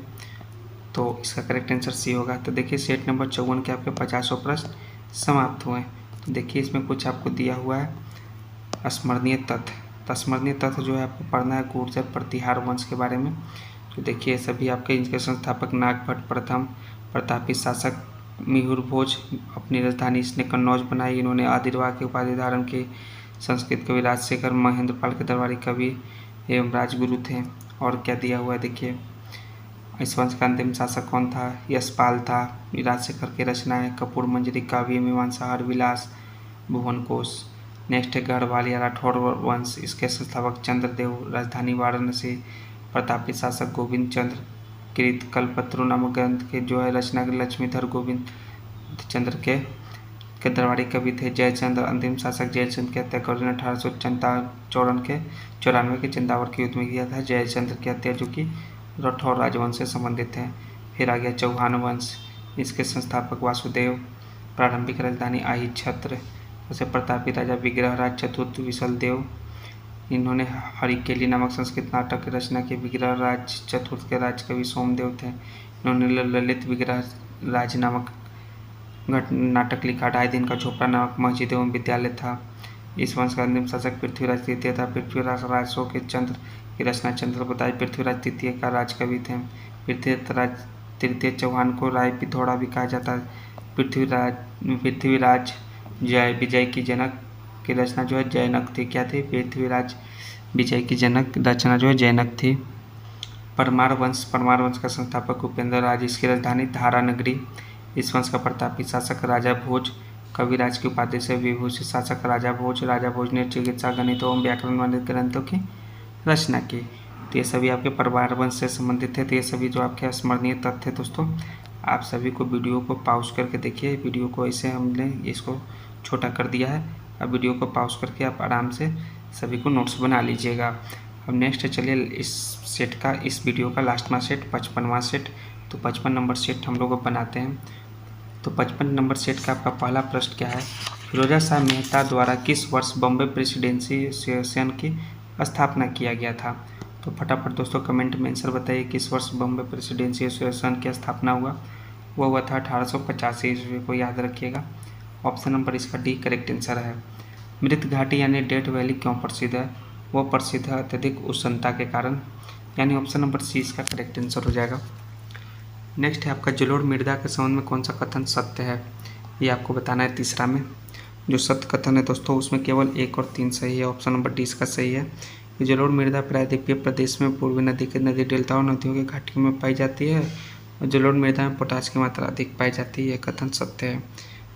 तो इसका करेक्ट आंसर सी होगा। तो देखिए सेट नंबर 54 के आपके 50 प्रश्न समाप्त हुए। तो देखिए इसमें कुछ आपको दिया हुआ है स्मरणीय तथ्य। तो स्मरणीय तथ्य जो है आपको पढ़ना है गुर्जर प्रतिहार वंश के बारे में। तो देखिए सभी आपके इनके संस्थापक नागभट्ट प्रथम, प्रतापी शासक मिहुर भोज, अपनी राजधानी इसने कन्नौज बनाई। इन्होंने आदिरवा की उपाधि धारण की। संस्कृत कवि राजशेखर महेंद्रपाल के दरबारी कवि एवं राजगुरु थे। और क्या दिया हुआ है देखिए, इस वंश का अंतिम शासक कौन था? यशपाल था। राजशेखर की रचनाएं कपूर मंजरी, काव्य मीमांसा, हर विलास, भुवन कोश। नेक्स्ट है गढ़वाल या राठौर वंश, इसके संस्थापक चंद्रदेव, राजधानी वाराणसी। प्रतापी शासक गोविंद चंद्र कृत कल्पत्रु नामक ग्रंथ के जो है रचना लक्ष्मीधर गोविंद चंद्र के दरबारी कवि थे। जयचंद्र, अंतिम शासक जयचंद्र की हत्या कौरन 1894 के चंदावर के युद्ध में किया था। जयचंद्र की हत्या जो कि राठौर राजवंश से संबंधित है। फिर आ गया चौहान वंश, इसके संस्थापक वासुदेव। प्रारंभिक राजधानी आई छत्र। जैसे प्रतापी राजा विग्रहराज चतुर्थ विशलदेव, इन्होंने हरिकेली नामक संस्कृत नाटक की रचना की। विग्रहराज चतुर्थ के राजकवि सोमदेव थे। इन्होंने ललित विग्रहराज नामक नाटक लिखा। 2.5 दिन का झोपड़ा नामक मस्जिद एवं विद्यालय था। इस वंश का अंतिम शासक पृथ्वीराज तृतीय था। पृथ्वीराज राजसो के चंद्र की रचना चंद्रप्रताप पृथ्वीराज तृतीय का राजकवि थे। पृथ्वीराज तृतीय चौहान को राय पिथौड़ा भी कहा जाता है। पृथ्वीराज जय विजय की जनक की रचना जो है जैनक थी। क्या थी? पृथ्वीराज विजय की जनक रचना जो है जैनक थी। परमार वंश का संस्थापक उपेंद्र राज, इसकी राजधानी धारा नगरी। इस वंश का प्रतापी शासक राजा भोज, कविराज की उपाधि से विभूषित शासक राजा भोज ने चिकित्सा, गणित एवं व्याकरण वाले ग्रंथों की रचना की। तो ये सभी आपके परमार वंश से संबंधित है। तो ये सभी जो आपके स्मरणीय तथ्य है दोस्तों, आप सभी को वीडियो को पॉज करके देखिए। वीडियो को ऐसे हमने इसको छोटा कर दिया है। अब वीडियो को पॉज करके आप आराम से सभी को नोट्स बना लीजिएगा। अब नेक्स्ट चलिए इस वीडियो का लास्टवां सेट 55वां सेट। तो 55 नंबर सेट हम लोग बनाते हैं। तो 55 नंबर सेट का आपका पहला प्रश्न क्या है? फिरोजा शाह मेहता द्वारा किस वर्ष बॉम्बे प्रेसिडेंसी एसोसिएशन की स्थापना किया गया था? तो फटाफट दोस्तों कमेंट में आंसर बताइए, किस वर्ष बॉम्बे प्रेसिडेंसी एसोसिएशन की स्थापना हुआ? वो हुआ था 1885 ईस्वी को, याद रखिएगा। ऑप्शन नंबर इसका डी करेक्ट आंसर है। मृत घाटी यानी डेथ वैली क्यों प्रसिद्ध है? वो प्रसिद्ध है अत्यधिक उष्णता के कारण, यानी ऑप्शन नंबर सी इसका करेक्ट आंसर हो जाएगा। नेक्स्ट है आपका जलोढ़ मृदा के संबंध में कौन सा कथन सत्य है? ये आपको बताना है। तीसरा में जो सत्य कथन है दोस्तों, उसमें केवल 1 और 3 सही है। ऑप्शन नंबर डी इसका सही है। ये जलोढ़ मृदा प्रायद्वीपीय प्रदेश में पूर्वी नदी के नदी डेल्टा और नदियों की घाटियों में पाई जाती है। और जलोढ़ मृदा में पोटाश की मात्रा अधिक पाई जाती है। यह कथन सत्य है।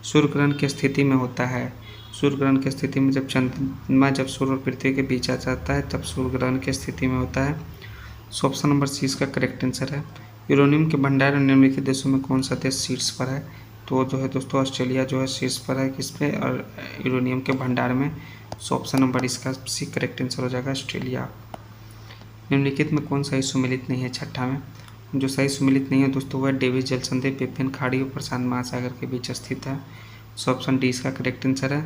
सूर्य ग्रहण की स्थिति में होता है। सूर्य ग्रहण की स्थिति में जब चंद्रमा जब सूर्य और पृथ्वी के बीच आ जाता है तब सूर्य ग्रहण की स्थिति में होता है। सो ऑप्शन नंबर सी इसका करेक्ट आंसर है। यूरेनियम के भंडार निम्नलिखित देशों में कौन सा देश शीर्ष पर है? तो जो है दोस्तों ऑस्ट्रेलिया जो है शीर्ष पर है किस पे? और यूरेनियम के भंडार में। सो ऑप्शन नंबर इसका सी करेक्ट आंसर हो जाएगा, ऑस्ट्रेलिया। निम्नलिखित में कौन सा सुमेलित नहीं है? छठा में जो सही सुमेलित नहीं है दोस्तों वह डेविस जलसंधि विभिन्न खाड़ी और प्रशांत महासागर के बीच स्थित है। सो ऑप्शन डी इसका करेक्ट आंसर है।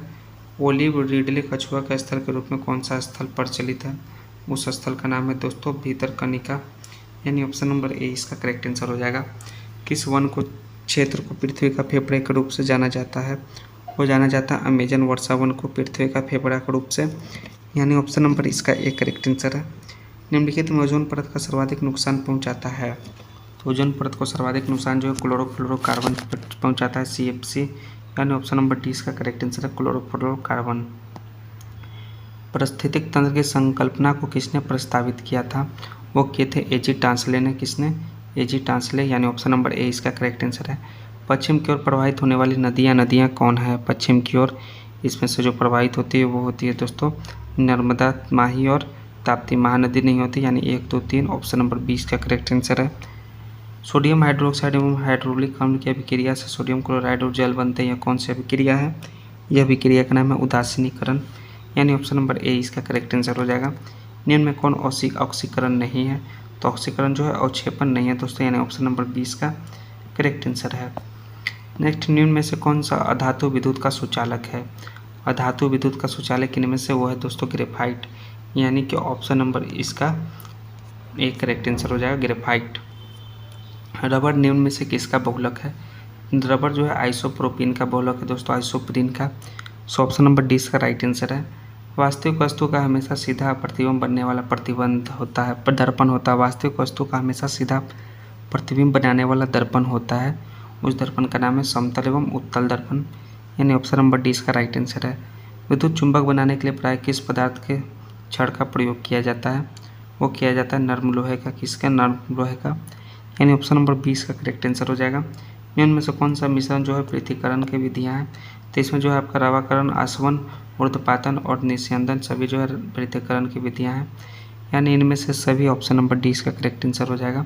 ओलिव रिडले कछुआ के स्थल के रूप में कौन सा स्थल प्रचलित है? उस स्थल का नाम है दोस्तों भीतरकनिका, यानी ऑप्शन नंबर ए इसका करेक्ट आंसर हो जाएगा। किस वन को क्षेत्र को पृथ्वी का फेफड़े के रूप से जाना जाता है? वो जाना जाता है अमेजन वर्षा वन को पृथ्वी का फेफड़ा के रूप से, यानी ऑप्शन नंबर इसका ए करेक्ट आंसर है। निम्नलिखित में ओजोन परत का सर्वाधिक नुकसान पहुंचाता है? तो ओजोन परत को सर्वाधिक नुकसान जो है क्लोरोफ्लोरोकार्बन पहुंचाता है, CFC, यानी ऑप्शन नंबर डी इसका करेक्ट आंसर है, क्लोरोफ्लोरोकार्बन। पारिस्थितिक तंत्र की संकल्पना को किसने प्रस्तावित किया था? वो किए थे एजी टांसले ने। किसने? एजी टांसले, यानी ऑप्शन नंबर ए इसका करेक्ट आंसर है। पश्चिम की ओर प्रवाहित होने वाली नदियाँ कौन है? पश्चिम की ओर इसमें से जो प्रवाहित होती है वो होती है दोस्तों नर्मदा, माही और ताप्ती। महानदी नहीं होती, यानी 1, 2, 3 ऑप्शन नंबर 20 का करेक्ट आंसर है। सोडियम हाइड्रोक्साइड एवं हाइड्रोलिक अम्ल की अभिक्रिया से सोडियम क्लोराइड और जल बनते हैं। यह कौन सी अभिक्रिया है? यह अभिक्रिया का नाम है उदासीनीकरण, यानी ऑप्शन नंबर ए इसका करेक्ट आंसर हो जाएगा। निम्न में कौन ऑक्सीकरण नहीं है? तो ऑक्सीकरण जो है अवक्षेपण नहीं है दोस्तों, यानी ऑप्शन नंबर 20 का करेक्ट आंसर है। नेक्स्ट, निम्न में से कौन सा अधातु विद्युत का सुचालक है? अधातु विद्युत का सुचालक इनमें से वो है दोस्तों ग्रेफाइट, यानी कि ऑप्शन नंबर इसका एक करेक्ट आंसर हो जाएगा, ग्रेफाइट। रबर निम्न में से किसका बहुलक है? रबर जो है आइसोप्रोपिन का बहुलक है दोस्तों, आइसोप्रीन का। सो ऑप्शन नंबर डी इसका राइट आंसर है। वास्तविक वस्तु का हमेशा सीधा प्रतिबिंब बनने वाला प्रतिबंध होता है, दर्पण होता है। वास्तविक वस्तु का हमेशा सीधा प्रतिबिंब बनाने वाला दर्पण होता है। उस दर्पण का नाम है समतल एवं उत्तल दर्पण, यानी ऑप्शन नंबर डी इसका राइट आंसर है। विद्युत चुंबक बनाने के लिए प्राय किस पदार्थ के छड़ का प्रयोग किया जाता है? वो किया जाता है नर्म लोहे का। किसका? नर्म लोहे का, यानी ऑप्शन नंबर 20 का करेक्ट आंसर हो जाएगा। निम्न में से कौन सा मिश्रण जो है पृथक्करण की विधियाँ हैं? तो इसमें जो है आपका रवाकरण, आसवन, ऊर्ध्वपातन और निस्यंदन सभी जो है पृथक्करण की विधियाँ हैं, यानी इनमें से सभी ऑप्शन नंबर डी इसका करेक्ट आंसर हो जाएगा।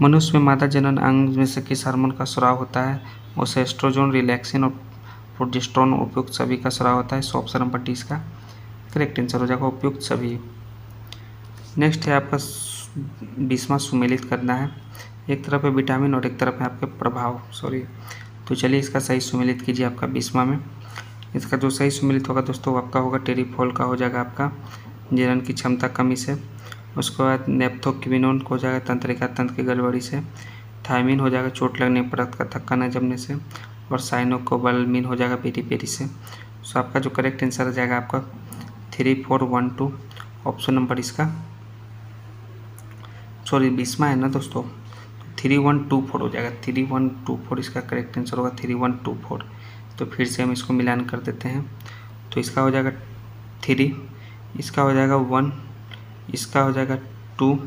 मनुष्य में मादा जनन अंग में से किस हार्मोन का स्राव होता है? उसे एस्ट्रोजन, रिलैक्सिन और प्रोजेस्टेरोन उपयुक्त सभी का स्राव होता है। सो ऑप्शन नंबर डी इसका करेक्ट आंसर हो जाएगा, उपयुक्त सभी। नेक्स्ट है आपका बीस्मा सुमेलित करना है। एक तरफ है विटामिन और एक तरफ है आपके प्रभाव, तो चलिए इसका सही सुमेलित कीजिए आपका बीस्मा में। इसका जो सही सुमेलित होगा दोस्तों आपका होगा टेरिफॉल का हो जाएगा आपका जीर्ण की क्षमता कमी से। उसके बाद नेप्थोक्विनोन हो जाएगा तंत्रिका तंत्र की गड़बड़ी से। थायमिन हो जाएगा चोट लगने पर रक्त का थक्का न जमने से। और साइनोकोबालमिन हो जाएगा पेरी पेरी से। सो आपका जो करेक्ट आंसर हो जाएगा आपका 3412 ऑप्शन नंबर इसका, बीस्मा है ना दोस्तों, 3124 हो जाएगा। 3124 इसका करेक्ट आंसर होगा 3124। तो फिर से हम इसको मिलान कर देते हैं। तो इसका हो जाएगा 3, इसका हो जाएगा 1, इसका हो जाएगा 2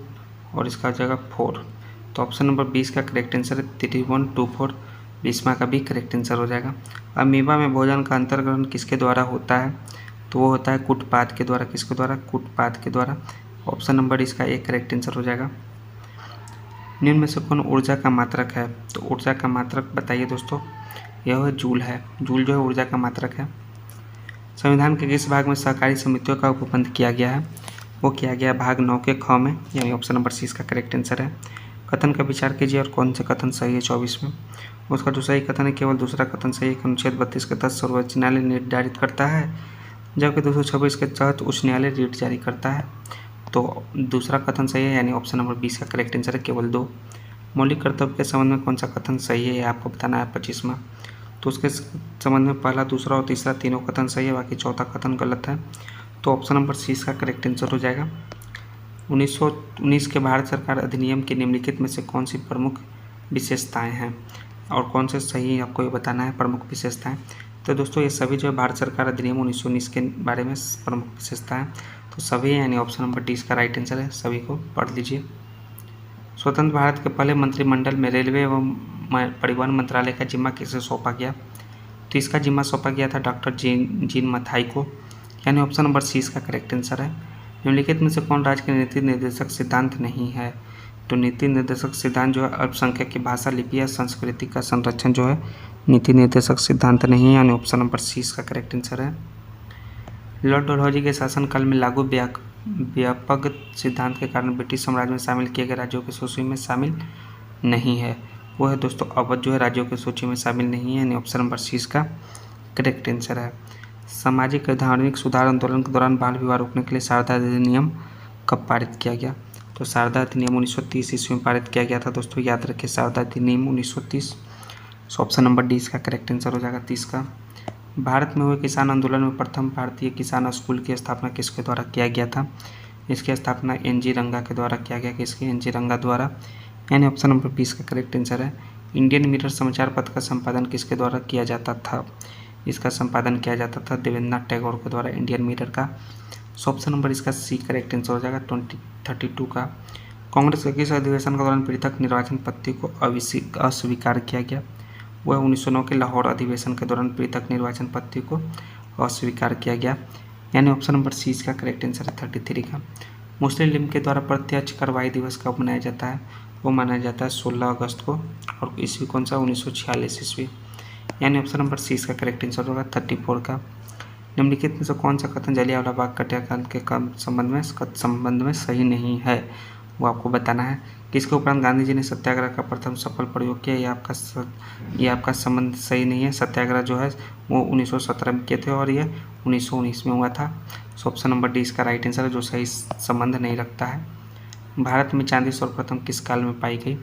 और इसका हो जाएगा 4। तो ऑप्शन नंबर 20 का करेक्ट आंसर है 3124। बीस्मा का भी करेक्ट आंसर हो जाएगा। अमीबा में भोजन का अंतर्ग्रहण किसके द्वारा होता है? तो वो होता है कूटपाद के द्वारा। किसके द्वारा? कूटपाद के द्वारा। ऑप्शन नंबर इसका एक करेक्ट आंसर हो जाएगा। निम्न में से कौन ऊर्जा का मात्रक है? तो ऊर्जा का मात्रक बताइए दोस्तों। यह है जूल है। जूल जो है ऊर्जा का मात्रक है। संविधान के किस भाग में सहकारी समितियों का उपबंध किया गया है? वो किया गया भाग 9 के ख में, यानी ऑप्शन नंबर सी इसका करेक्ट आंसर है। कथन का विचार कीजिए और कौन से कथन सही है 24 में। उसका जो सही कथन है केवल दूसरा कथन सही है कि अनुच्छेद 32 के तहत सर्वोच्च न्यायालय निर्धारित करता है, जबकि 226 के तहत उच्च न्यायालय रीट जारी करता है। तो दूसरा कथन सही है, यानी ऑप्शन नंबर 20 का करेक्ट आंसर है केवल 2। मौलिक कर्तव्य के संबंध में कौन सा कथन सही है, आपको बताना है 25वां। तो उसके संबंध में पहला, दूसरा और तीसरा तीनों कथन सही है, बाकी चौथा कथन गलत है। तो ऑप्शन नंबर सी इसका करेक्ट आंसर हो जाएगा। 1919 के भारत सरकार अधिनियम के निम्नलिखित में से कौन सी प्रमुख विशेषताएं हैं, और कौन से सही आपको ये बताना है प्रमुख विशेषताएं। तो दोस्तों ये सभी जो है भारत सरकार अधिनियम 1919 के बारे में प्रमुख विशेषताएं तो सभी, यानी ऑप्शन नंबर डी इसका राइट आंसर है। सभी को पढ़ लीजिए। स्वतंत्र भारत के पहले मंत्रिमंडल में रेलवे एवं परिवहन मंत्रालय का जिम्मा किसे सौंपा गया? तो इसका जिम्मा सौंपा गया था डॉक्टर जीन मथाई को, यानी ऑप्शन नंबर सी इसका करेक्ट आंसर है। निम्नलिखित में से कौन राज्य के नीति निर्देशक सिद्धांत नहीं है? तो नीति निर्देशक सिद्धांत जो है अल्पसंख्यक की भाषा, लिपि या संस्कृति का संरक्षण जो है नीति निर्देशक सिद्धांत नहीं है, यानी ऑप्शन नंबर सी इसका करेक्ट आंसर है। लॉर्ड डलहौजी के शासनकाल में लागू व्यापक सिद्धांत के कारण ब्रिटिश साम्राज्य में शामिल किए गए राज्यों की सूची में शामिल नहीं है। वो है दोस्तों अवध जो है राज्यों की सूची में शामिल नहीं है, यानी ऑप्शन नंबर सी इसका करेक्ट आंसर है। सामाजिक और धार्मिक सुधार आंदोलन के दौरान बाल विवाह रोकने के लिए शारदा अधिनियम कब पारित किया गया? तो शारदा अधिनियम 1930 ईस्वी में पारित किया गया था दोस्तों, याद रखिए शारदा अधिनियम 1930। ऑप्शन नंबर डी इसका करेक्ट आंसर हो जाएगा 30 का। भारत में हुए किसान आंदोलन में प्रथम भारतीय किसान स्कूल की स्थापना किसके द्वारा किया गया था? इसकी स्थापना एन.जी. रंगा के द्वारा किया गया। किसके? एन.जी. रंगा द्वारा, यानी ऑप्शन नंबर 20 का करेक्ट आंसर है। इंडियन मिरर समाचार पत्र का संपादन किसके द्वारा किया जाता था? इसका संपादन किया जाता था देवेंद्रनाथ टैगोर के द्वारा, इंडियन मिरर का। ऑप्शन नंबर इसका सी करेक्ट आंसर हो जाएगा 2032 का। कांग्रेस के किस अधिवेशन के दौरान पृथक निर्वाचन पद्धति को अस्वीकार किया गया? वह 1909 के लाहौर अधिवेशन के दौरान पृथक निर्वाचन पद्धति को अस्वीकार किया गया, यानी ऑप्शन नंबर सी इसका करेक्ट आंसर है 33 का। मुस्लिम लीग के द्वारा प्रत्यक्ष कार्रवाई दिवस कब मनाया जाता है? वो मनाया जाता है 16 अगस्त को, और ईस्वी कौन सा? 1946 ईस्वी, यानी ऑप्शन नंबर सी इसका करेक्ट आंसर होगा 34 का। निम्नलिखित में से कौन सा कथन जलियांवाला बाग हत्याकांड के संबंध में सही नहीं है, वो आपको बताना है। किसके उपरांत गांधी जी ने सत्याग्रह का प्रथम सफल प्रयोग किया? ये आपका संबंध सही नहीं है। सत्याग्रह जो है वो 1917 में किए थे और ये 1919 में हुआ था। ऑप्शन नंबर डी इसका राइट आंसर है, जो सही संबंध नहीं रखता है। भारत में चांदी सर्वप्रथम किस काल में पाई गई?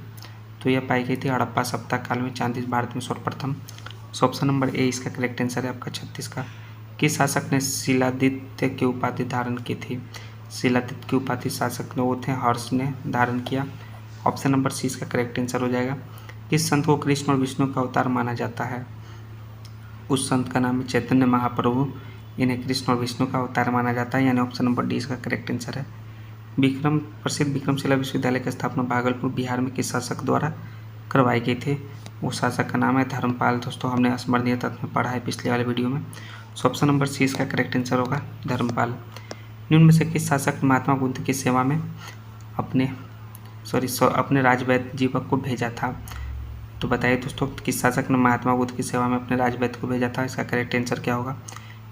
तो यह पाई गई थी हड़प्पा सप्ताह काल में चांदी भारत में सर्वप्रथम। ऑप्शन नंबर ए इसका करेक्ट आंसर है आपका 36 का। किस शासक ने शिलादित्य की उपाधि धारण की थी? शिलादित्य की उपाधि शासक ने वो थे हर्ष ने धारण किया। ऑप्शन नंबर सी इसका करेक्ट आंसर हो जाएगा। किस संत को कृष्ण और विष्णु का अवतार माना जाता है? उस संत का नाम है चैतन्य महाप्रभु। इन्हें कृष्ण और विष्णु का अवतार माना जाता है, यानी ऑप्शन नंबर डी इसका करेक्ट आंसर है। प्रसिद्ध विक्रमशिला विश्वविद्यालय की स्थापना भागलपुर बिहार में किस शासक द्वारा करवाई गई थी? वो शासक का नाम है धर्मपाल। दोस्तों हमने स्मरणीय तत्व में पढ़ा है पिछले वाले वीडियो में। ऑप्शन नंबर सी इसका करेक्ट आंसर होगा धर्मपाल। निम्न में से किस शासक ने महात्मा बुद्ध की सेवा में अपने राजवैद्य जीवक को भेजा था? तो बताइए दोस्तों किस शासक ने महात्मा बुद्ध की सेवा में अपने राजवैद्य को भेजा था? इसका करेक्ट आंसर क्या होगा?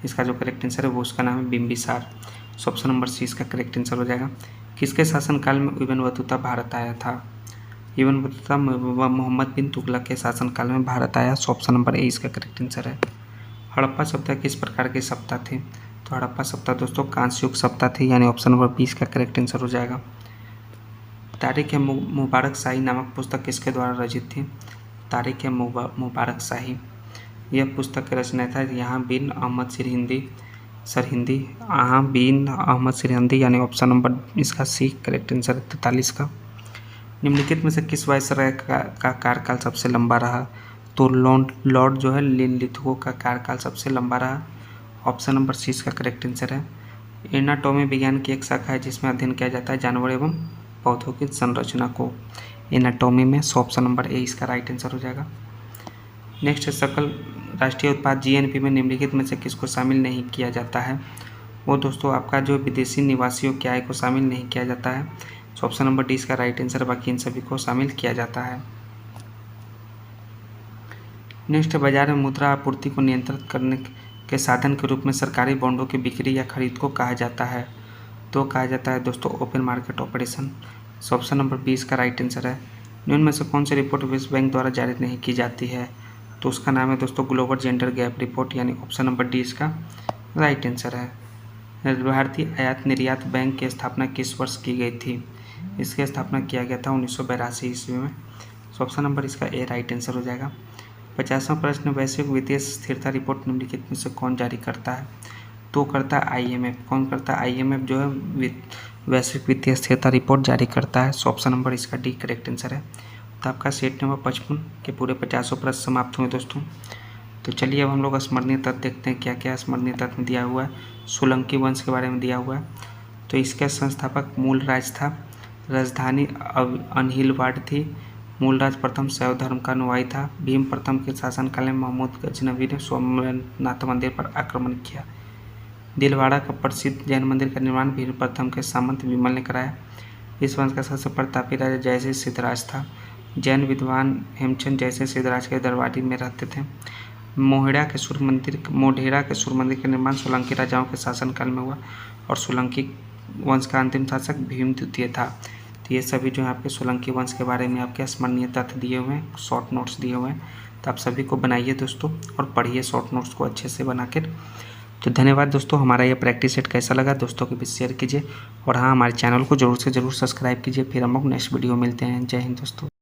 इसका जो करेक्ट आंसर है वो उसका नाम है बिम्बिसार। ऑप्शन नंबर सी इसका करेक्ट आंसर हो जाएगा। किसके शासनकाल में इब्न बतूता भारत आया था? इब्न बतूता मोहम्मद बिन तुगलक के शासनकाल में भारत आया। ऑप्शन नंबर ए इसका करेक्ट आंसर है। हड़प्पा सभ्यता किस प्रकार की सभ्यता थी? तो हड़प्पा सभ्यता दोस्तों कांस्य युग सभ्यता थी, यानी ऑप्शन नंबर बी इसका करेक्ट आंसर हो जाएगा। तारिक ए मुबारक शाही नामक पुस्तक किसके द्वारा रचित थी? तारिक ए मुबारक शाही, यह पुस्तक के रचयिता यहाँ बिन अहमद सरहिंदी यानी ऑप्शन नंबर इसका सी करेक्ट आंसर है 43 का। निम्नलिखित में से किस वायसराय का कार्यकाल सबसे लंबा रहा? तो लॉर्ड जो है लिनलिथगो का कार्यकाल सबसे लंबा रहा। ऑप्शन नंबर सी इसका करेक्ट आंसर है। एनाटॉमी विज्ञान की एक शाखा है जिसमें अध्ययन किया जाता है जानवर एवं पौधों की संरचना को, एनाटॉमी में। ऑप्शन नंबर ए इसका राइट आंसर हो जाएगा। नेक्स्ट है सकल राष्ट्रीय उत्पाद जीएनपी में निम्नलिखित में से किसको शामिल नहीं किया जाता है? वो दोस्तों आपका जो विदेशी निवासियों की आय को शामिल नहीं किया जाता है। ऑप्शन नंबर डी इसका राइट आंसर, बाकी इन सभी को शामिल किया जाता है। नेक्स्ट बाजार में मुद्रा आपूर्ति को नियंत्रित करने के साधन के रूप में सरकारी बॉन्डों की बिक्री या खरीद को कहा जाता है। तो कहा जाता है दोस्तों open market operation. Option number B इसका राइट आंसर है। निम्न में से कौन सी रिपोर्ट विश्व बैंक द्वारा जारी नहीं की जाती है? तो उसका नाम है दोस्तों ग्लोबल जेंडर गैप रिपोर्ट, यानी ऑप्शन नंबर डी इसका राइट आंसर है। भारतीय आयात निर्यात बैंक की स्थापना किस वर्ष की गई थी? इसकी स्थापना किया गया था 1982 ईस्वी में। ऑप्शन नंबर इसका ए राइट आंसर हो जाएगा। 50वां प्रश्न, वैश्विक वित्तीय स्थिरता रिपोर्ट निम्नलिखित में से कौन जारी करता है? तो करता है IMF। कौन करता है? IMF जो है वैश्विक वित्तीय स्थिरता रिपोर्ट जारी करता है। ऑप्शन नंबर इसका डी करेक्ट आंसर है। तो आपका सेट नंबर 55 के पूरे 50 प्रश्न समाप्त हुए दोस्तों। तो चलिए अब हम लोग स्मरणीय तथ्य देखते हैं क्या क्या स्मरणीय तथ्य में दिया हुआ है। सोलंकी वंश के बारे में दिया हुआ है। तो इसका संस्थापक मूलराज था, राजधानी अनहिलवाड़ थी, मूलराज प्रथम शैव धर्म का अनुयायी था, भीम प्रथम के शासनकाल में महमूद गजनवी ने सोमनाथ मंदिर पर आक्रमण किया, दिलवाड़ा का प्रसिद्ध जैन मंदिर का निर्माण भीम प्रथम के सामंत विमल ने कराया, इस वंश का सबसे प्रतापी राजा जयसिंह सिद्धराज था, जैन विद्वान हेमचंद जयसिंह सिद्धराज के दरबारी में रहते थे, मोढेरा के सूर्य मंदिर का निर्माण सोलंकी राजाओं के शासनकाल में हुआ और सोलंकी वंश का अंतिम शासक भीम द्वितीय था। तो ये सभी जो है आपके सोलंकी वंश के बारे में आपके स्मरणीय तथ्य दिए हुए हैं, शॉर्ट नोट्स दिए हुए हैं। तो आप सभी को बनाइए दोस्तों और पढ़िए शॉर्ट नोट्स को अच्छे से बनाकर। तो धन्यवाद दोस्तों। हमारा ये प्रैक्टिस सेट कैसा लगा दोस्तों के बीच शेयर कीजिए और हाँ हमारे चैनल को जरूर से जरूर सब्सक्राइब कीजिए। फिर हम लोग नेक्स्ट वीडियो मिलते हैं। जय हिंद दोस्तों।